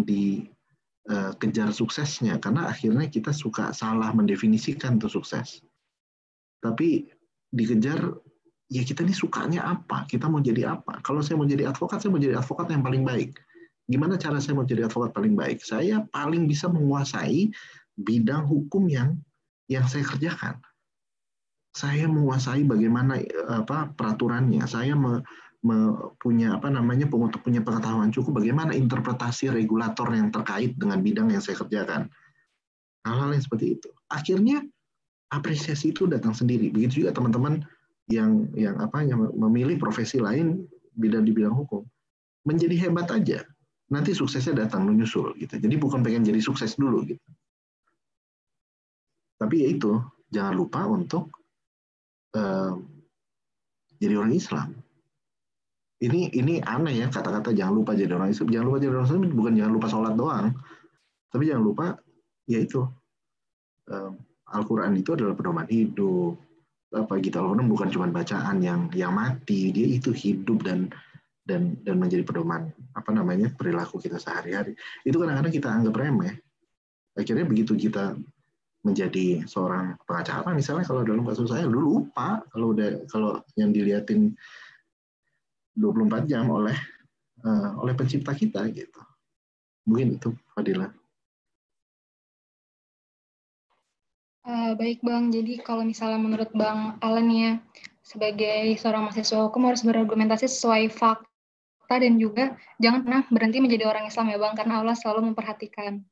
dikejar suksesnya karena akhirnya kita suka salah mendefinisikan tuh sukses. Tapi dikejar ya kita ini sukanya apa? Kita mau jadi apa? Kalau saya mau jadi advokat, saya mau jadi advokat yang paling baik. Gimana cara saya mau jadi advokat paling baik? Saya paling bisa menguasai bidang hukum yang saya kerjakan. Saya menguasai bagaimana peraturannya. Saya punya punya pengetahuan cukup bagaimana interpretasi regulator yang terkait dengan bidang yang saya kerjakan. Hal-hal yang seperti itu. Akhirnya apresiasi itu datang sendiri. Begitu juga teman-teman yang memilih profesi lain di bidang hukum. Menjadi hebat aja. Nanti suksesnya datang menyusul gitu. Jadi bukan pengen jadi sukses dulu gitu. Tapi ya itu, jangan lupa untuk jadi orang Islam. Ini aneh ya kata-kata jangan lupa jadi orang Islam. Jangan lupa jadi orang Islam bukan jangan lupa sholat doang. Tapi jangan lupa yaitu Al-Quran itu adalah pedoman hidup. Gitu Al-Quran bukan cuma bacaan yang mati, dia itu hidup dan menjadi pedoman perilaku kita sehari-hari. Itu kadang-kadang kita anggap remeh. Akhirnya begitu kita menjadi seorang pengacara misalnya kalau dalam kasus saya dulu lupa kalau yang dilihatin 24 jam oleh pencipta kita gitu. Mungkin itu Fadila. Baik Bang, jadi kalau misalnya menurut Bang Alan ya, sebagai seorang mahasiswa hukum harus berargumentasi sesuai fakta dan juga jangan pernah berhenti menjadi orang Islam ya Bang, karena Allah selalu memperhatikan.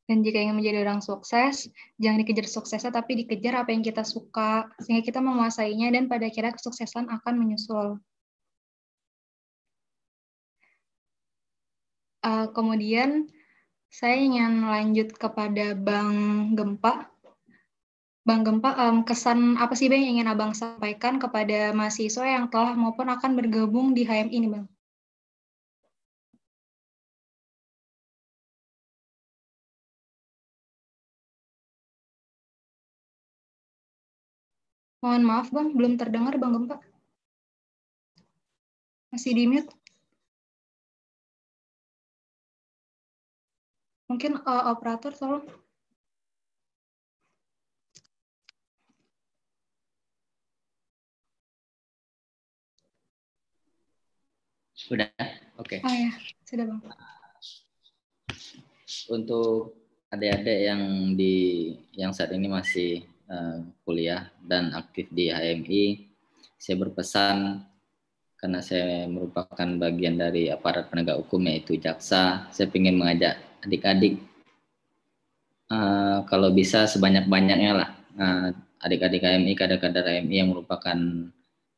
Dan jika ingin menjadi orang sukses, jangan dikejar suksesnya, tapi dikejar apa yang kita suka, sehingga kita menguasainya dan pada akhirnya kesuksesan akan menyusul. Kemudian saya ingin lanjut kepada Bang Gempa. Bang Gempa, kesan apa sih Bang yang ingin Abang sampaikan kepada mahasiswa yang telah maupun akan bergabung di HMI ini Bang? Mohon maaf Bang, belum terdengar Bang Gempa. Masih di mute? Mungkin operator tolong. Sudah, oke. Oh ya, sudah Bang. Untuk adik-adik yang saat ini masih kuliah dan aktif di HMI, saya berpesan karena saya merupakan bagian dari aparat penegak hukum yaitu jaksa, saya ingin mengajak adik-adik kalau bisa sebanyak-banyaknya lah adik-adik HMI, kader-kader HMI yang merupakan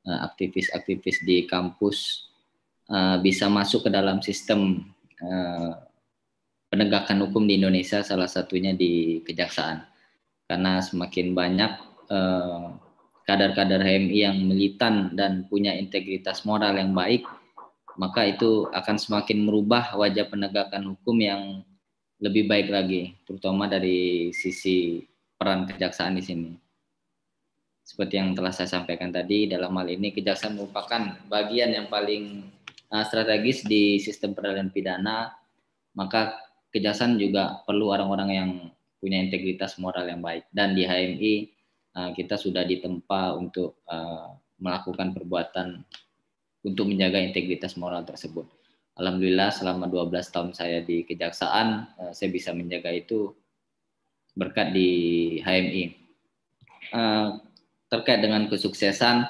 aktivis-aktivis di kampus bisa masuk ke dalam sistem penegakan hukum di Indonesia, salah satunya di kejaksaan. Karena semakin banyak kader-kader HMI yang militan dan punya integritas moral yang baik, maka itu akan semakin merubah wajah penegakan hukum yang lebih baik lagi, terutama dari sisi peran kejaksaan di sini. Seperti yang telah saya sampaikan tadi, dalam hal ini kejaksaan merupakan bagian yang paling strategis di sistem peradilan pidana, maka kejaksaan juga perlu orang-orang yang punya integritas moral yang baik. Dan di HMI kita sudah ditempa untuk melakukan perbuatan untuk menjaga integritas moral tersebut. Alhamdulillah selama 12 tahun saya di kejaksaan, saya bisa menjaga itu berkat di HMI. terkait dengan kesuksesan,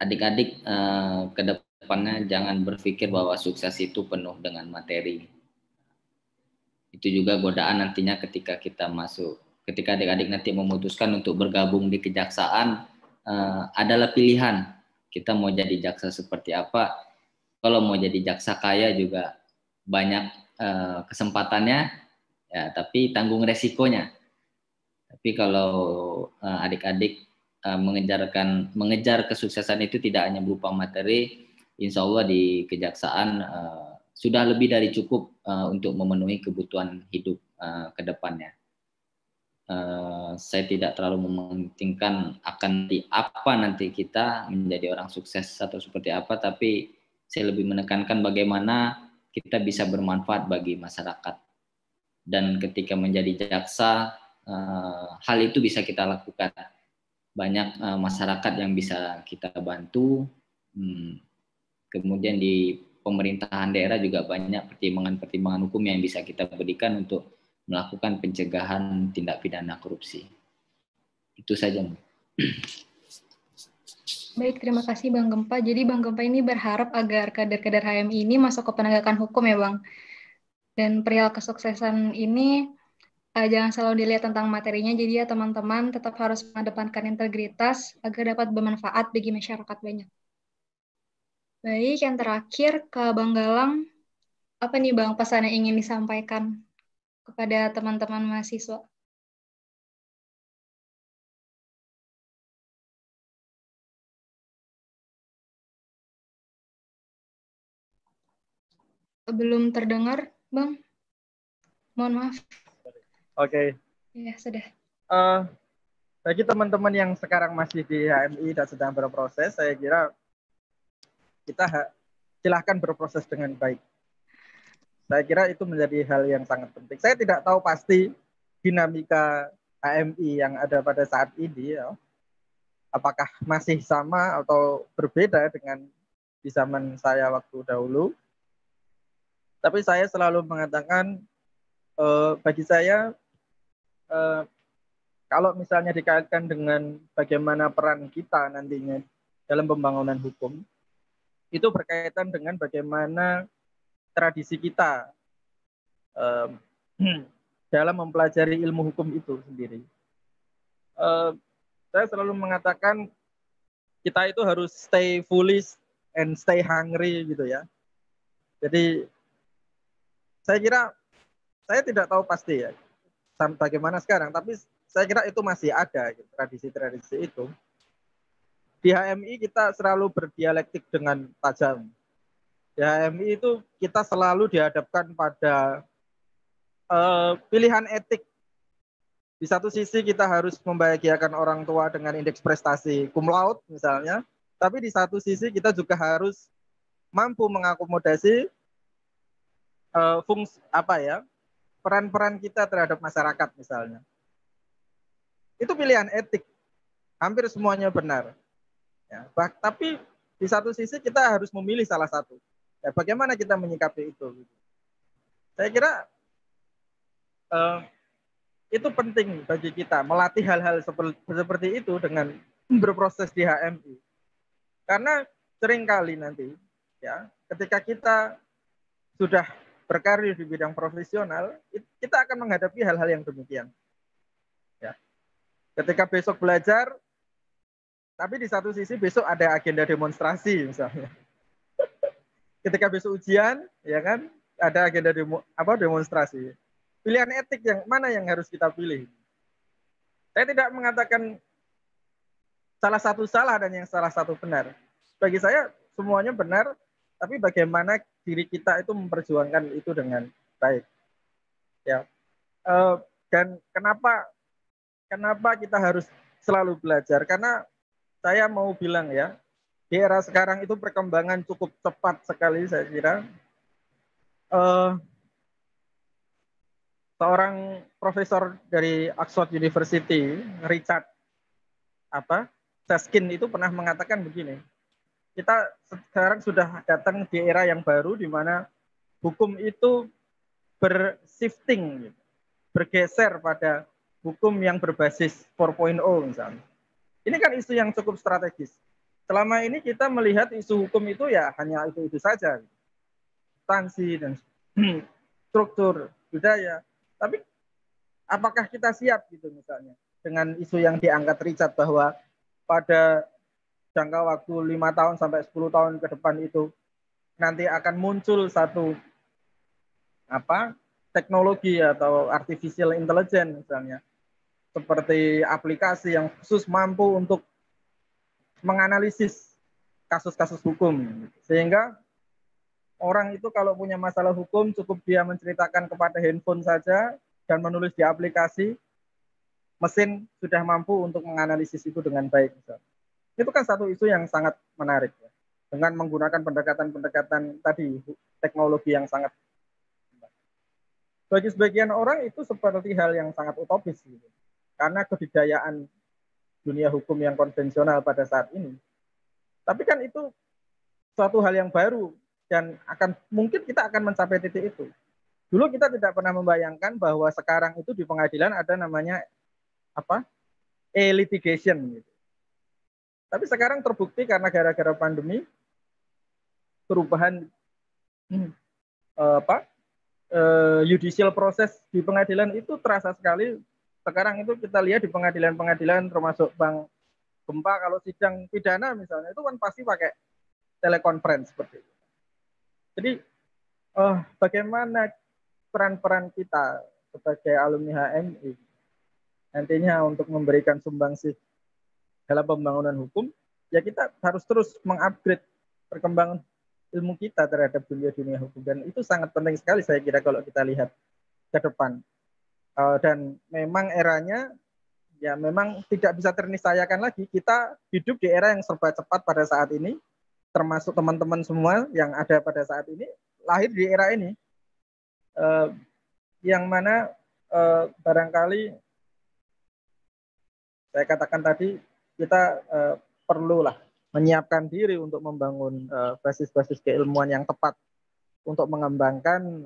adik-adik ke depannya jangan berpikir bahwa sukses itu penuh dengan materi. Itu juga godaan nantinya ketika kita masuk. Ketika adik-adik nanti memutuskan untuk bergabung di kejaksaan, adalah pilihan. Kita mau jadi jaksa seperti apa. Kalau mau jadi jaksa kaya juga banyak kesempatannya, ya, tapi tanggung resikonya. Tapi kalau adik-adik mengejar kesuksesan itu tidak hanya berupa materi, insya Allah di kejaksaan sudah lebih dari cukup untuk memenuhi kebutuhan hidup ke depannya. Saya tidak terlalu mementingkan akan di apa nanti kita menjadi orang sukses atau seperti apa, tapi saya lebih menekankan bagaimana kita bisa bermanfaat bagi masyarakat. Dan ketika menjadi jaksa, hal itu bisa kita lakukan. Banyak masyarakat yang bisa kita bantu. Kemudian di pemerintahan daerah juga banyak pertimbangan-pertimbangan hukum yang bisa kita berikan untuk melakukan pencegahan tindak pidana korupsi. Itu saja. Baik, terima kasih Bang Gempa. Jadi Bang Gempa ini berharap agar kader-kader HMI ini masuk ke penegakan hukum ya Bang. Dan perihal kesuksesan ini jangan selalu dilihat tentang materinya, jadi ya teman-teman tetap harus mengedepankan integritas agar dapat bermanfaat bagi masyarakat banyak. Baik, yang terakhir ke Bang Galang, apa nih Bang pesan yang ingin disampaikan kepada teman-teman mahasiswa? Belum terdengar, Bang? Mohon maaf. Oke. Ya, sudah. Bagi teman-teman yang sekarang masih di HMI dan sedang berproses, saya kira kita silahkan berproses dengan baik. Saya kira itu menjadi hal yang sangat penting. Saya tidak tahu pasti dinamika HMI yang ada pada saat ini, ya, apakah masih sama atau berbeda dengan di zaman saya waktu dahulu. Tapi saya selalu mengatakan, bagi saya, kalau misalnya dikaitkan dengan bagaimana peran kita nantinya dalam pembangunan hukum, itu berkaitan dengan bagaimana tradisi kita dalam mempelajari ilmu hukum itu sendiri. Saya selalu mengatakan kita itu harus stay foolish and stay hungry gitu ya. Jadi saya kira, saya tidak tahu pasti ya bagaimana sekarang, tapi saya kira itu masih ada gitu, tradisi-tradisi itu. Di HMI kita selalu berdialektik dengan tajam. Di HMI itu kita selalu dihadapkan pada pilihan etik. Di satu sisi kita harus membahagiakan orang tua dengan indeks prestasi cum laude misalnya, tapi di satu sisi kita juga harus mampu mengakomodasi peran-peran kita terhadap masyarakat misalnya. Itu pilihan etik, hampir semuanya benar. Ya, tapi di satu sisi kita harus memilih salah satu. Ya, bagaimana kita menyikapi itu? Saya kira itu penting bagi kita melatih hal-hal seperti itu dengan berproses di HMI. Karena seringkali nanti, ya, ketika kita sudah berkarir di bidang profesional, kita akan menghadapi hal-hal yang demikian. Ya. Ketika besok belajar, tapi di satu sisi besok ada agenda demonstrasi misalnya. Ketika besok ujian, ya kan, ada agenda demonstrasi. Pilihan etik yang mana yang harus kita pilih? Saya tidak mengatakan salah satu salah dan yang salah satu benar. Bagi saya semuanya benar, tapi bagaimana diri kita itu memperjuangkan itu dengan baik. Ya. Dan kenapa kita harus selalu belajar? Karena saya mau bilang ya, di era sekarang itu perkembangan cukup cepat sekali saya kira. Seorang profesor dari Oxford University, Richard Seskin itu pernah mengatakan begini, kita sekarang sudah datang di era yang baru di mana hukum itu bershifting, bergeser pada hukum yang berbasis 4.0 misalnya. Ini kan isu yang cukup strategis. Selama ini kita melihat isu hukum itu ya hanya itu saja, substansi dan struktur budaya. Tapi apakah kita siap gitu misalnya dengan isu yang diangkat Richard bahwa pada jangka waktu 5 tahun sampai 10 tahun ke depan itu nanti akan muncul satu teknologi atau artificial intelligence misalnya, seperti aplikasi yang khusus mampu untuk menganalisis kasus-kasus hukum, sehingga orang itu kalau punya masalah hukum cukup dia menceritakan kepada handphone saja dan menulis di aplikasi, mesin sudah mampu untuk menganalisis itu dengan baik. Itu kan satu isu yang sangat menarik ya. Dengan menggunakan pendekatan-pendekatan tadi, teknologi yang sangat, bagi sebagian orang itu seperti hal yang sangat utopis gitu. Karena kebudayaan dunia hukum yang konvensional pada saat ini. Tapi kan itu suatu hal yang baru dan mungkin kita akan mencapai titik itu. Dulu kita tidak pernah membayangkan bahwa sekarang itu di pengadilan ada namanya e-litigation gitu. Tapi sekarang terbukti karena gara-gara pandemi, perubahan judicial proses di pengadilan itu terasa sekali. Sekarang itu kita lihat di pengadilan-pengadilan termasuk Bang Gempa, kalau sidang pidana misalnya itu kan pasti pakai telekonferensi seperti itu. Jadi bagaimana peran-peran kita sebagai alumni HMI nantinya untuk memberikan sumbangsih dalam pembangunan hukum, ya kita harus terus mengupgrade perkembangan ilmu kita terhadap dunia hukum, dan itu sangat penting sekali saya kira kalau kita lihat ke depan. Dan memang eranya ya memang tidak bisa terniscayakan lagi. Kita hidup di era yang serba cepat pada saat ini, termasuk teman-teman semua yang ada pada saat ini lahir di era ini, yang mana barangkali saya katakan tadi kita perlulah menyiapkan diri untuk membangun basis-basis keilmuan yang tepat untuk mengembangkan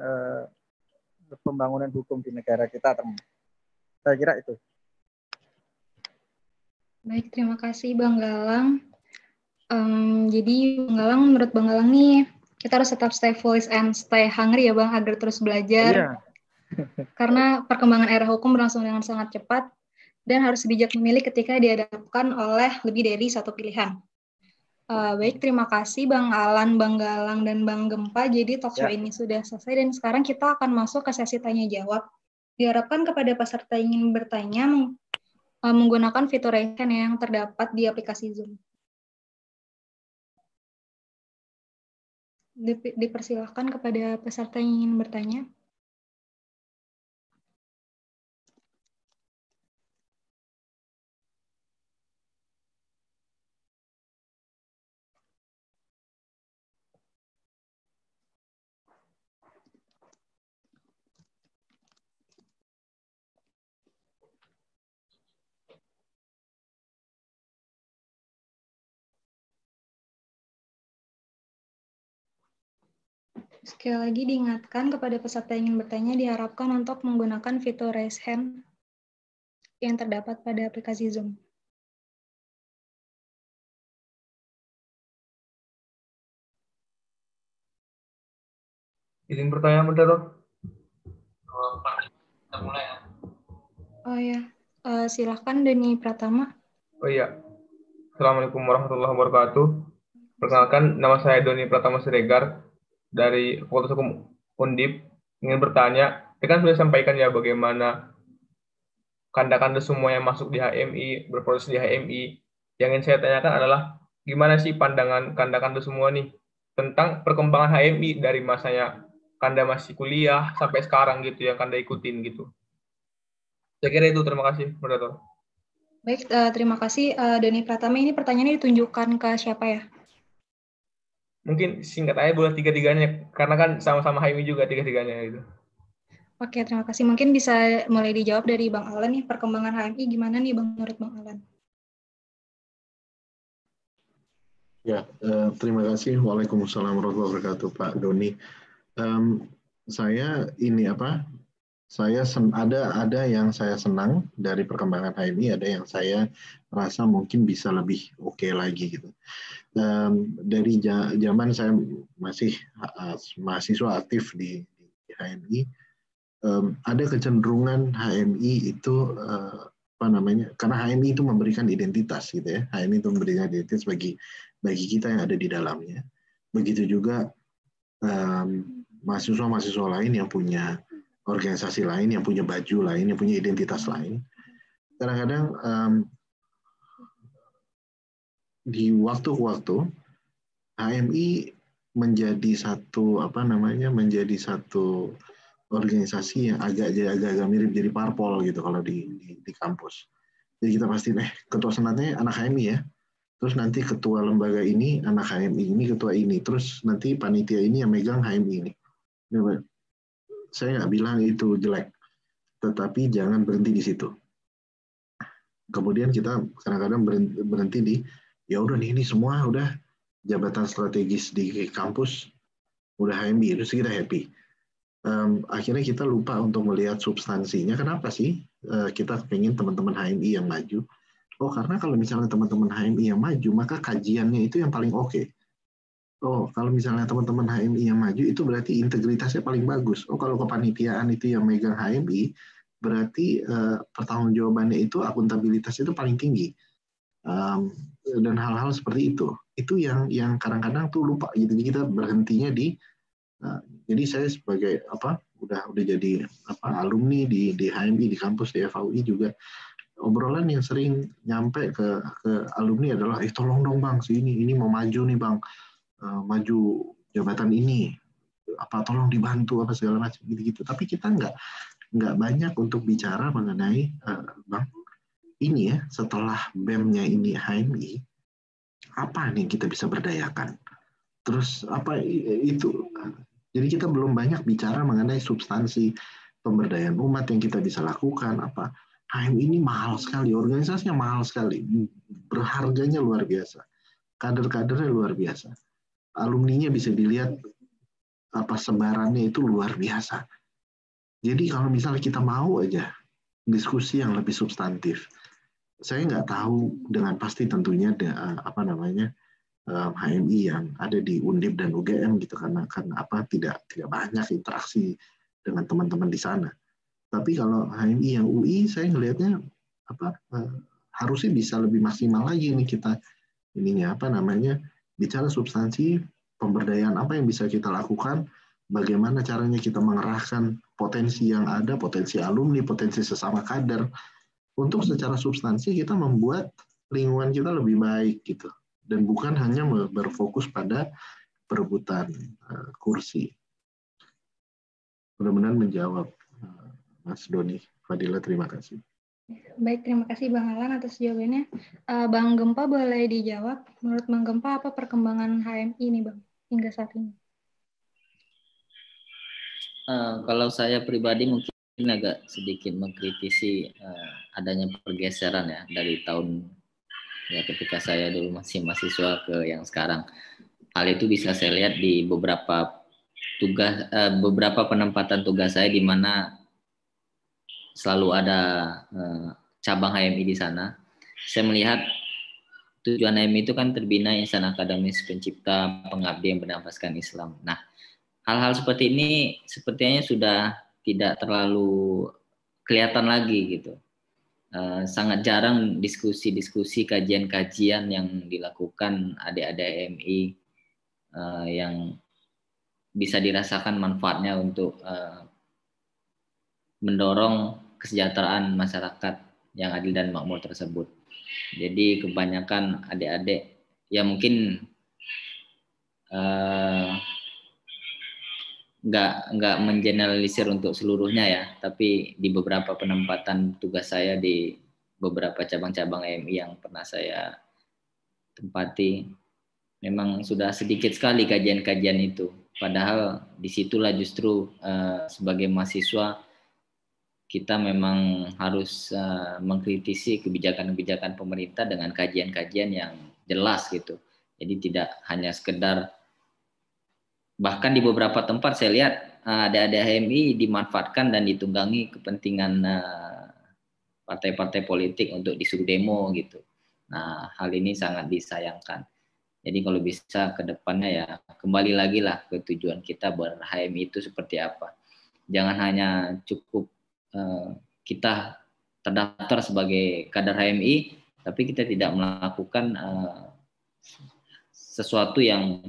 pembangunan hukum di negara kita. Saya kira itu. Baik, terima kasih Bang Galang. Jadi Bang Galang, menurut Bang Galang nih, kita harus tetap stay foolish and stay hungry ya Bang, agar terus belajar. Iya. Karena perkembangan era hukum berlangsung dengan sangat cepat dan harus bijak memilih ketika dihadapkan oleh lebih dari satu pilihan. Baik, terima kasih Bang Alan, Bang Galang, dan Bang Gempa. Jadi talk show ini sudah selesai dan sekarang kita akan masuk ke sesi tanya-jawab. Diharapkan kepada peserta yang ingin bertanya menggunakan fitur raise hand yang terdapat di aplikasi Zoom. Dipersilahkan kepada peserta yang ingin bertanya. Sekali lagi diingatkan kepada peserta yang ingin bertanya diharapkan untuk menggunakan fitur raise hand yang terdapat pada aplikasi Zoom. Izin pertanyaan bentar, Dok. Kita mulai ya. Oh ya, silahkan Deni Pratama. Oh iya. Assalamualaikum warahmatullahi wabarakatuh. Perkenalkan, nama saya Doni Pratama Siregar dari Fakultas Hukum Undip. Ingin bertanya, saya kan sudah sampaikan ya bagaimana kanda-kanda semua yang masuk di HMI, berproses di HMI. Yang ingin saya tanyakan adalah, gimana sih pandangan kanda-kanda semua nih tentang perkembangan HMI dari masanya kanda masih kuliah sampai sekarang gitu yang kanda ikutin gitu. Saya kira itu, terima kasih, Moderator. Baik, terima kasih Doni Pratama. Ini pertanyaannya ditunjukkan ke siapa ya? Mungkin singkat aja boleh tiga-tiganya, karena kan sama-sama HMI juga tiga-tiganya gitu. Oke, terima kasih. Mungkin bisa mulai dijawab dari Bang Alan nih, perkembangan HMI gimana nih Bang, menurut Bang Alan? Ya, terima kasih. Waalaikumsalam warahmatullahi wabarakatuh, Pak Doni. Saya ini ada yang saya senang dari perkembangan HMI, ada yang saya rasa mungkin bisa lebih oke lagi gitu. Dari zaman saya masih mahasiswa aktif di HMI, ada kecenderungan HMI itu karena HMI itu memberikan identitas gitu ya. HMI itu memberikan identitas bagi kita yang ada di dalamnya. Begitu juga mahasiswa-mahasiswa lain yang punya organisasi lain, yang punya baju lain, yang punya identitas lain. Kadang-kadang di waktu-waktu HMI menjadi satu menjadi satu organisasi yang agak mirip jadi parpol gitu kalau di kampus. Jadi kita pasti ketua senatnya anak HMI ya. Terus nanti ketua lembaga ini anak HMI, ini ketua ini. Terus nanti panitia ini yang megang HMI ini. Saya nggak bilang itu jelek, tetapi jangan berhenti di situ. Kemudian kita kadang-kadang berhenti di, ya udah nih, ini semua udah jabatan strategis di kampus, udah HMI, terus kita happy. Akhirnya kita lupa untuk melihat substansinya. Kenapa sih kita pengen teman-teman HMI yang maju? Oh, karena kalau misalnya teman-teman HMI yang maju, maka kajiannya itu yang paling oke. Oh, kalau misalnya teman-teman HMI yang maju, itu berarti integritasnya paling bagus. Oh, kalau kepanitiaan itu yang megang HMI, berarti pertanggungjawabannya itu, akuntabilitas itu paling tinggi. Dan hal-hal seperti itu yang kadang-kadang tuh lupa gitu. Jadi kita berhentinya di jadi saya sebagai udah jadi alumni di HMI, di kampus di FAUI juga, obrolan yang sering nyampe ke alumni adalah, tolong dong bang, ini mau maju nih bang, maju jabatan ini, tolong dibantu segala macam gitu. Tapi kita nggak banyak untuk bicara mengenai bang, ini ya, setelah BEM-nya ini HMI, apa nih kita bisa berdayakan? Terus apa itu? Jadi kita belum banyak bicara mengenai substansi pemberdayaan umat yang kita bisa lakukan. HMI ini mahal sekali, organisasinya mahal sekali, berharganya luar biasa, kader-kadernya luar biasa, alumninya bisa dilihat sebarannya itu luar biasa. Jadi kalau misalnya kita mau aja diskusi yang lebih substantif, saya nggak tahu dengan pasti tentunya HMI yang ada di Undip dan UGM gitu, karena tidak banyak interaksi dengan teman-teman di sana. Tapi kalau HMI yang UI, saya ngelihatnya harusnya bisa lebih maksimal lagi nih kita bicara substansi pemberdayaan apa yang bisa kita lakukan, bagaimana caranya kita mengerahkan potensi yang ada, potensi alumni, potensi sesama kader, untuk secara substansi kita membuat lingkungan kita lebih baik gitu, dan bukan hanya berfokus pada perebutan kursi. Mudah-mudahan menjawab Mas Doni. Fadila, terima kasih. Baik, terima kasih Bang Alan atas jawabannya. Bang Gempa boleh dijawab. Menurut Bang Gempa, apa perkembangan HMI ini Bang hingga saat ini? Kalau saya pribadi mungkin agak sedikit mengkritisi adanya pergeseran ya dari tahun ketika saya dulu masih mahasiswa ke yang sekarang. Hal itu bisa saya lihat di beberapa penempatan tugas saya, di mana selalu ada cabang HMI di sana. Saya melihat tujuan HMI itu kan terbina insan akademis pencipta pengabdi yang bernafaskan Islam. Nah, hal-hal seperti ini sepertinya sudah tidak terlalu kelihatan lagi gitu. Sangat jarang diskusi-diskusi, kajian-kajian yang dilakukan adik-adik HMI yang bisa dirasakan manfaatnya untuk mendorong kesejahteraan masyarakat yang adil dan makmur tersebut. Jadi kebanyakan adik-adik ya mungkin nggak mengeneralisir untuk seluruhnya ya, tapi di beberapa penempatan tugas saya di beberapa cabang-cabang HMI yang pernah saya tempati, memang sudah sedikit sekali kajian-kajian itu. Padahal disitulah justru sebagai mahasiswa kita memang harus mengkritisi kebijakan-kebijakan pemerintah dengan kajian-kajian yang jelas gitu. Jadi tidak hanya sekedar, bahkan di beberapa tempat saya lihat adik-adik HMI dimanfaatkan dan ditunggangi kepentingan partai-partai politik untuk disuruh demo gitu. Nah, hal ini sangat disayangkan. Jadi kalau bisa ke depannya ya kembali lagi lah ke tujuan kita ber-HMI itu seperti apa. Jangan hanya cukup kita terdaftar sebagai kader HMI, tapi kita tidak melakukan sesuatu yang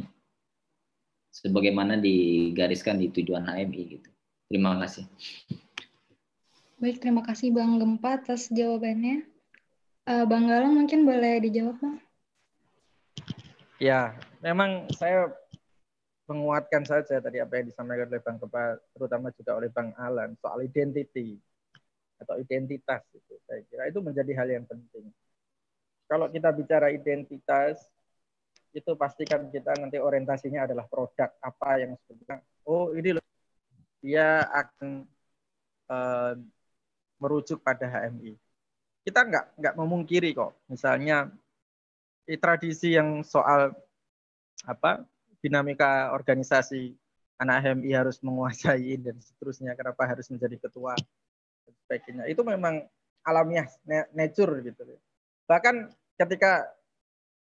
sebagaimana digariskan di tujuan HMI gitu. Terima kasih. Baik, terima kasih Bang Gempa atas jawabannya. Bang Galang mungkin boleh dijawab, Bang? Ya, memang saya menguatkan saja tadi apa yang disampaikan oleh Bang Gempa, terutama juga oleh Bang Alan soal identity atau identitas itu. Saya kira itu menjadi hal yang penting. Kalau kita bicara identitas, itu pastikan kita nanti orientasinya adalah produk apa yang sebenarnya. Oh, ini loh, dia akan merujuk pada HMI. Kita nggak memungkiri kok. Misalnya tradisi yang soal dinamika organisasi anak HMI harus menguasai dan seterusnya. Kenapa harus menjadi ketua dan sebagainya. Itu memang alamiah, nature gitu. Bahkan ketika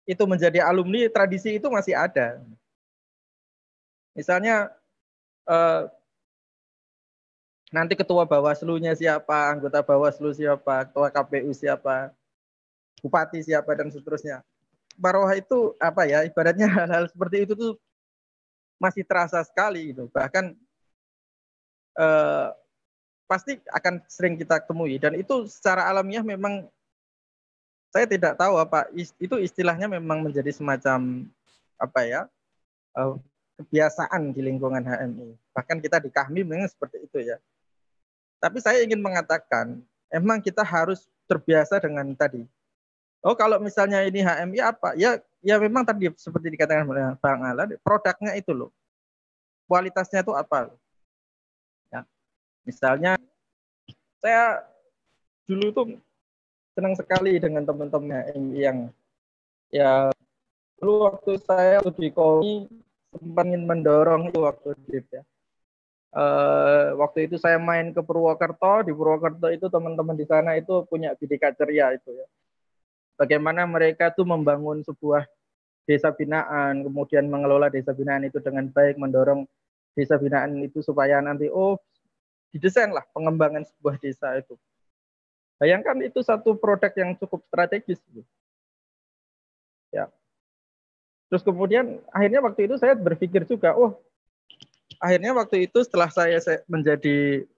itu menjadi alumni, tradisi itu masih ada. Misalnya nanti ketua Bawaslu-nya siapa, anggota Bawaslu siapa, ketua KPU siapa, bupati siapa dan seterusnya. Marohah itu apa ya, ibaratnya hal-hal seperti itu tuh masih terasa sekali gitu. Bahkan pasti akan sering kita temui dan itu secara alamiah memang saya tidak tahu apa itu istilahnya memang menjadi semacam apa ya kebiasaan di lingkungan HMI. Bahkan kita di Kahmi memang seperti itu ya. Tapi saya ingin mengatakan, emang kita harus terbiasa dengan tadi. Oh, kalau misalnya ini HMI apa? Ya memang tadi seperti dikatakan oleh Bang Alan, produknya itu loh. Kualitasnya itu apa? Ya. Misalnya saya dulu tuh senang sekali dengan teman-teman HMI yang ya dulu waktu saya di KOMI sempat ingin mendorong itu waktu DIP ya. Waktu itu saya main ke Purwokerto, di Purwokerto itu teman-teman di sana itu punya Bidika Ceria itu ya. Bagaimana mereka tuh membangun sebuah desa binaan, kemudian mengelola desa binaan itu dengan baik, mendorong desa binaan itu supaya nanti didesain lah pengembangan sebuah desa itu. Bayangkan itu satu produk yang cukup strategis. Ya. Terus kemudian akhirnya waktu itu saya berpikir juga, akhirnya waktu itu setelah saya menjadi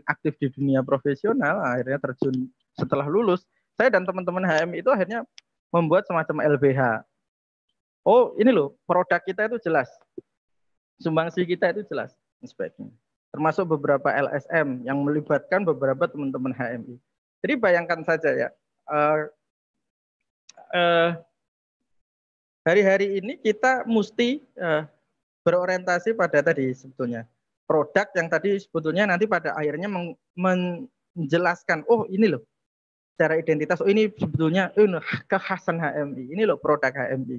aktif di dunia profesional, akhirnya terjun setelah lulus, saya dan teman-teman HMI itu akhirnya membuat semacam LBH. Oh, ini loh, produk kita itu jelas. Sumbangsi kita itu jelas. Sebagainya. Termasuk beberapa LSM yang melibatkan beberapa teman-teman HMI. Jadi bayangkan saja ya, hari-hari ini kita mesti berorientasi pada tadi sebetulnya produk yang tadi sebetulnya nanti pada akhirnya menjelaskan ini loh secara identitas ini sebetulnya kekhasan HMI, ini loh produk HMI.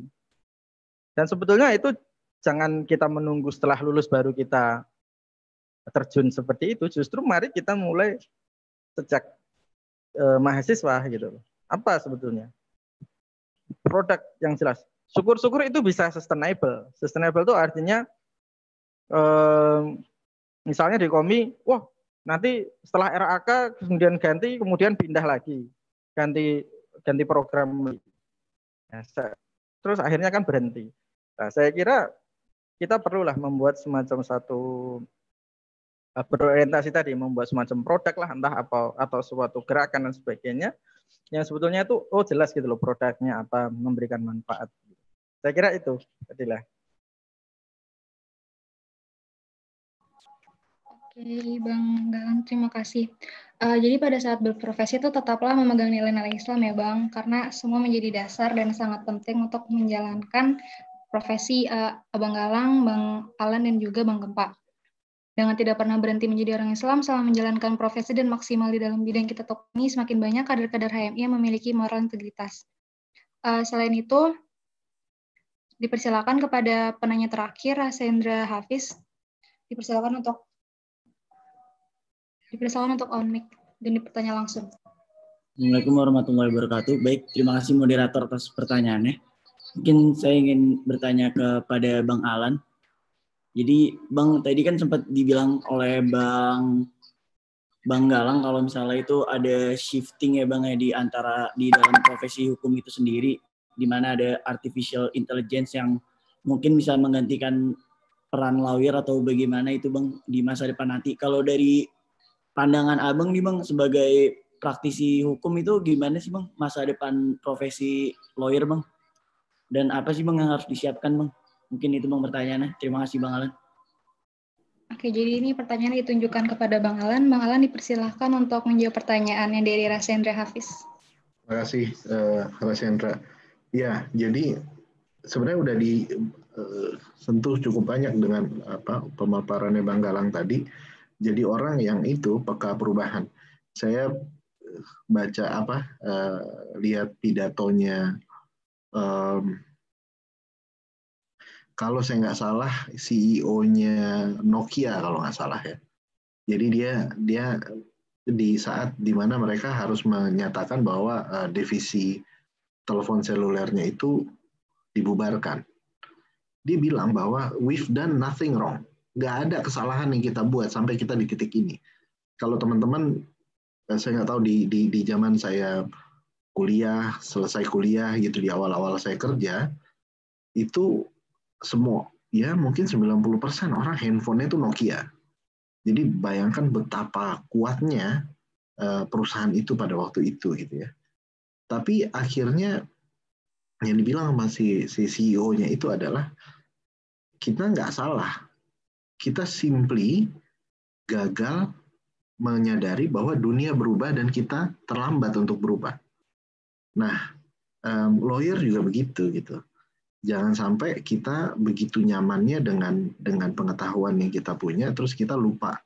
Dan sebetulnya itu jangan kita menunggu setelah lulus baru kita terjun seperti itu, justru mari kita mulai sejak mahasiswa gitu. Apa sebetulnya produk yang jelas. Syukur-syukur itu bisa sustainable. Sustainable itu artinya misalnya di KOMI, nanti setelah RAK kemudian ganti, kemudian pindah lagi, ganti program. Nah, terus akhirnya kan berhenti. Nah, saya kira kita perlulah membuat semacam satu berorientasi tadi, membuat semacam produk lah, entah apa atau suatu gerakan dan sebagainya, yang sebetulnya itu jelas gitu loh produknya apa, memberikan manfaat. Saya kira itu, Adilah. Oke, Bang Galang, terima kasih. Jadi pada saat berprofesi itu tetaplah memegang nilai-nilai Islam ya Bang, karena semua menjadi dasar dan sangat penting untuk menjalankan profesi Abang Galang, Bang Alan, dan juga Bang Gempa. Dengan tidak pernah berhenti menjadi orang Islam selama menjalankan profesi dan maksimal di dalam bidang kita tekuni, semakin banyak kader-kader HMI yang memiliki moral integritas. Selain itu, dipersilakan kepada penanya terakhir, Rasendra Hafiz. Dipersilakan untuk on mic dan bertanya langsung. Assalamualaikum warahmatullahi wabarakatuh. Baik, terima kasih moderator atas pertanyaannya. Mungkin saya ingin bertanya kepada Bang Alan. Jadi Bang, tadi kan sempat dibilang oleh Bang Galang kalau misalnya itu ada shifting ya Bang ya di dalam profesi hukum itu sendiri, di mana ada artificial intelligence yang mungkin bisa menggantikan peran lawyer atau bagaimana itu Bang di masa depan nanti. Kalau dari pandangan Abang nih Bang sebagai praktisi hukum itu gimana sih Bang masa depan profesi lawyer Bang? Dan apa sih Bang yang harus disiapkan Bang? Mungkin itu Bang pertanyaannya. Terima kasih Bang Alan. Oke, jadi ini pertanyaan ditunjukkan kepada Bang Alan. Bang Alan dipersilahkan untuk menjawab pertanyaannya dari Rasendra Hafiz. Terima kasih, Rasendra. Ya, jadi sebenarnya udah disentuh cukup banyak dengan pemaparannya Bang Galang tadi. Jadi orang yang itu peka perubahan. Saya baca lihat pidatonya. Kalau saya nggak salah, CEO-nya Nokia kalau nggak salah ya. Jadi dia di saat dimana mereka harus menyatakan bahwa divisi telepon selulernya itu dibubarkan. Dia bilang bahwa we've done nothing wrong. Nggak ada kesalahan yang kita buat sampai kita di titik ini. Kalau teman-teman, saya nggak tahu di zaman saya kuliah, selesai kuliah gitu, di awal-awal saya kerja, itu semua, ya mungkin 90% orang handphonenya itu Nokia. Jadi bayangkan betapa kuatnya perusahaan itu pada waktu itu gitu ya. Tapi akhirnya yang dibilang sama si CEO-nya itu adalah kita nggak salah. Kita simply gagal menyadari bahwa dunia berubah dan kita terlambat untuk berubah. Nah, lawyer juga begitu gitu. Jangan sampai kita begitu nyamannya dengan pengetahuan yang kita punya, terus kita lupa.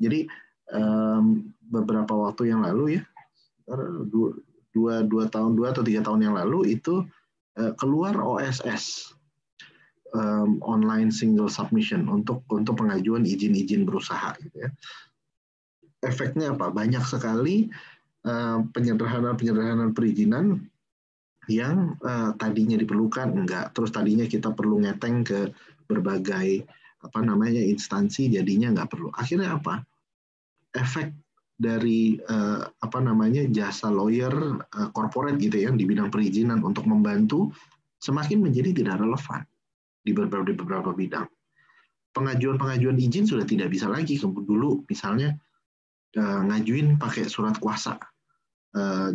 Jadi beberapa waktu yang lalu ya, 2 atau 3 tahun yang lalu itu keluar OSS, online single submission untuk pengajuan izin berusaha. Gitu ya. Efeknya apa? Banyak sekali penyederhanaan perizinan yang tadinya diperlukan enggak, terus tadinya kita perlu ngeteng ke berbagai instansi, jadinya enggak perlu. Akhirnya apa? Efek dari jasa lawyer corporate gitu ya di bidang perizinan untuk membantu semakin menjadi tidak relevan di beberapa bidang. Pengajuan izin sudah tidak bisa lagi. Dulu misalnya ngajuin pakai surat kuasa.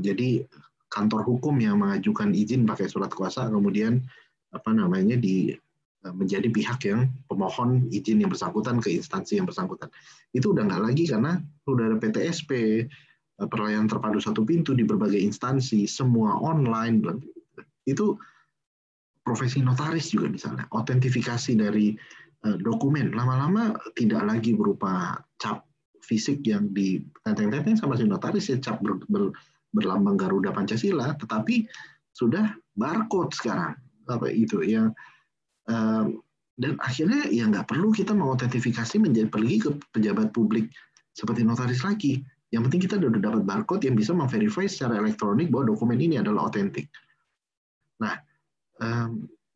Jadi kantor hukum yang mengajukan izin pakai surat kuasa, kemudian menjadi pihak yang pemohon izin yang bersangkutan ke instansi yang bersangkutan. Itu udah nggak lagi karena udah ada PTSP, pelayanan terpadu satu pintu di berbagai instansi, semua online. Itu profesi notaris juga misalnya, autentifikasi dari dokumen lama-lama tidak lagi berupa cap fisik yang ditenteng-tenteng sama si notaris ya, cap berlambang Garuda Pancasila, tetapi sudah barcode sekarang itu yang dan akhirnya ya nggak perlu kita mengotentifikasi pergi ke pejabat publik seperti notaris lagi. Yang penting kita udah dapat barcode yang bisa memverify secara elektronik bahwa dokumen ini adalah otentik. Nah,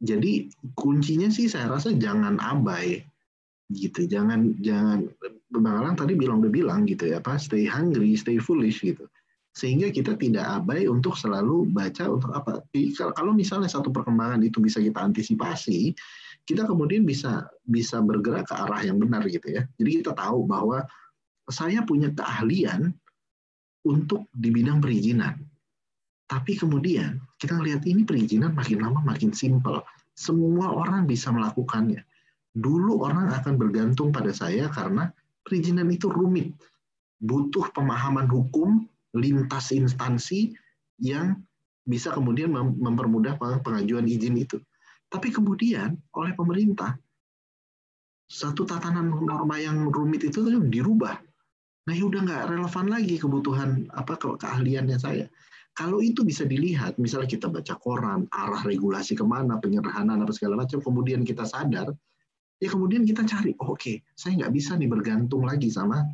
jadi kuncinya sih saya rasa jangan abai gitu, jangan Bang Alang tadi udah bilang gitu ya, stay hungry, stay foolish gitu. Sehingga kita tidak abai untuk selalu baca untuk apa. Kalau misalnya satu perkembangan itu bisa kita antisipasi, kita kemudian bisa bergerak ke arah yang benar gitu ya. Jadi kita tahu bahwa saya punya keahlian untuk di bidang perizinan. Tapi kemudian kita lihat ini perizinan makin lama makin simpel. Semua orang bisa melakukannya. Dulu orang akan bergantung pada saya karena perizinan itu rumit. Butuh pemahaman hukum lintas instansi yang bisa kemudian mempermudah pengajuan izin itu. Tapi kemudian oleh pemerintah, satu tatanan norma yang rumit itu dirubah. Nah, ya udah nggak relevan lagi kebutuhan keahliannya saya. Kalau itu bisa dilihat, misalnya kita baca koran, arah regulasi kemana, penyederhanaan apa segala macam, kemudian kita sadar, Ya kemudian kita cari, oke, saya nggak bisa nih bergantung lagi sama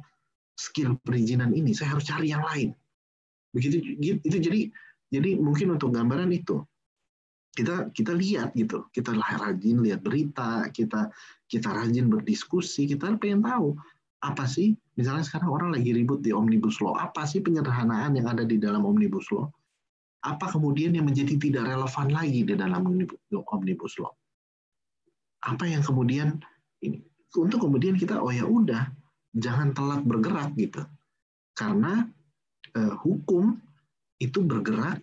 skill perizinan ini, saya harus cari yang lain. Begitu itu jadi mungkin untuk gambaran itu kita lihat gitu, kita rajin lihat berita, kita rajin berdiskusi, kita pengen tahu apa sih, misalnya sekarang orang lagi ribut di Omnibus Law, apa sih penyederhanaan yang ada di dalam Omnibus Law? Apa kemudian yang menjadi tidak relevan lagi di dalam Omnibus Law? Apa yang kemudian ini untuk kemudian kita oh ya udah jangan telat bergerak gitu, karena hukum itu bergerak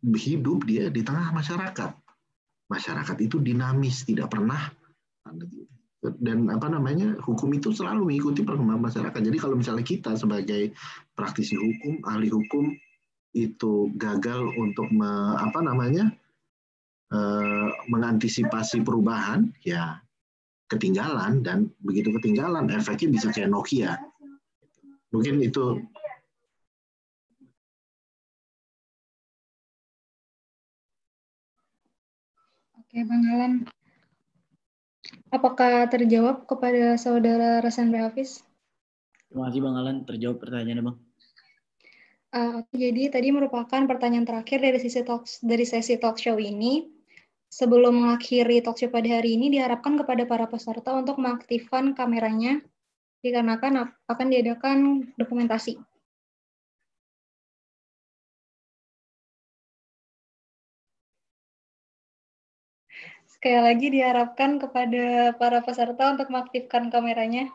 hidup dia di tengah masyarakat. Masyarakat itu dinamis, tidak pernah, dan hukum itu selalu mengikuti perkembangan masyarakat. Jadi kalau misalnya kita sebagai praktisi hukum, ahli hukum itu gagal untuk mengantisipasi perubahan, ya ketinggalan, dan begitu ketinggalan efeknya bisa kayak Nokia. Mungkin itu. Oke, Bang Alan. Apakah terjawab kepada Saudara Rasandra Hafiz? Terima kasih Bang Alan, terjawab pertanyaannya Bang. Jadi tadi merupakan pertanyaan terakhir dari sesi talk show ini. Sebelum mengakhiri talk show pada hari ini, diharapkan kepada para peserta untuk mengaktifkan kameranya, dikarenakan akan diadakan dokumentasi. Sekali lagi diharapkan kepada para peserta untuk mengaktifkan kameranya.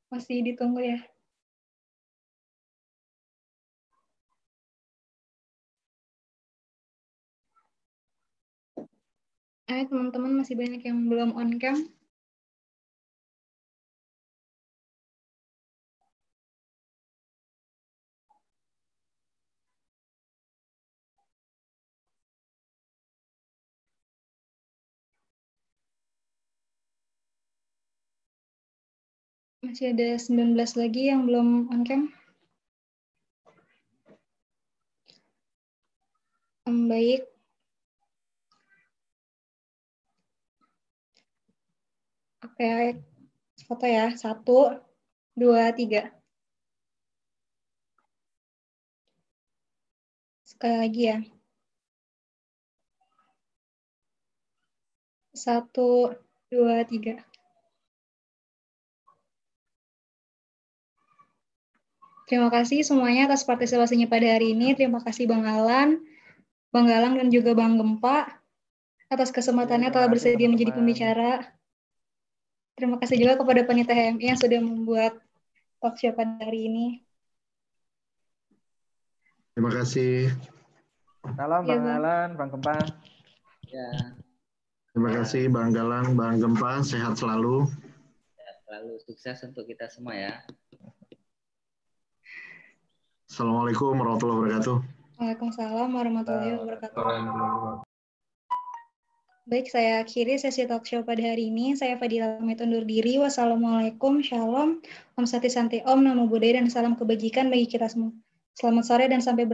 Masih ditunggu ya. Teman-teman masih banyak yang belum on cam. Masih ada 19 lagi yang belum on cam. Baik. Oke, foto ya. 1, 2, 3. Sekali lagi ya. 1, 2, 3. Terima kasih semuanya atas partisipasinya pada hari ini. Terima kasih Bang Alan, Bang Galang, dan juga Bang Gempa atas kesempatannya telah bersedia menjadi pembicara. Terima kasih juga kepada panitia HMI yang sudah membuat talk show pada hari ini. Terima kasih. Salam Bang Alan, Bang Gempa. Ya. Terima kasih Bang Galang, Bang Gempa, sehat selalu. Sehat selalu, sukses untuk kita semua ya. Assalamualaikum warahmatullahi wabarakatuh. Waalaikumsalam warahmatullahi wabarakatuh. Baik, saya akhiri sesi talk show pada hari ini. Saya Fadila pamit undur diri. Wassalamualaikum, shalom, Om Sati Santi Om, Namo Buddhaya, dan salam kebajikan bagi kita semua. Selamat sore dan sampai berjumpa.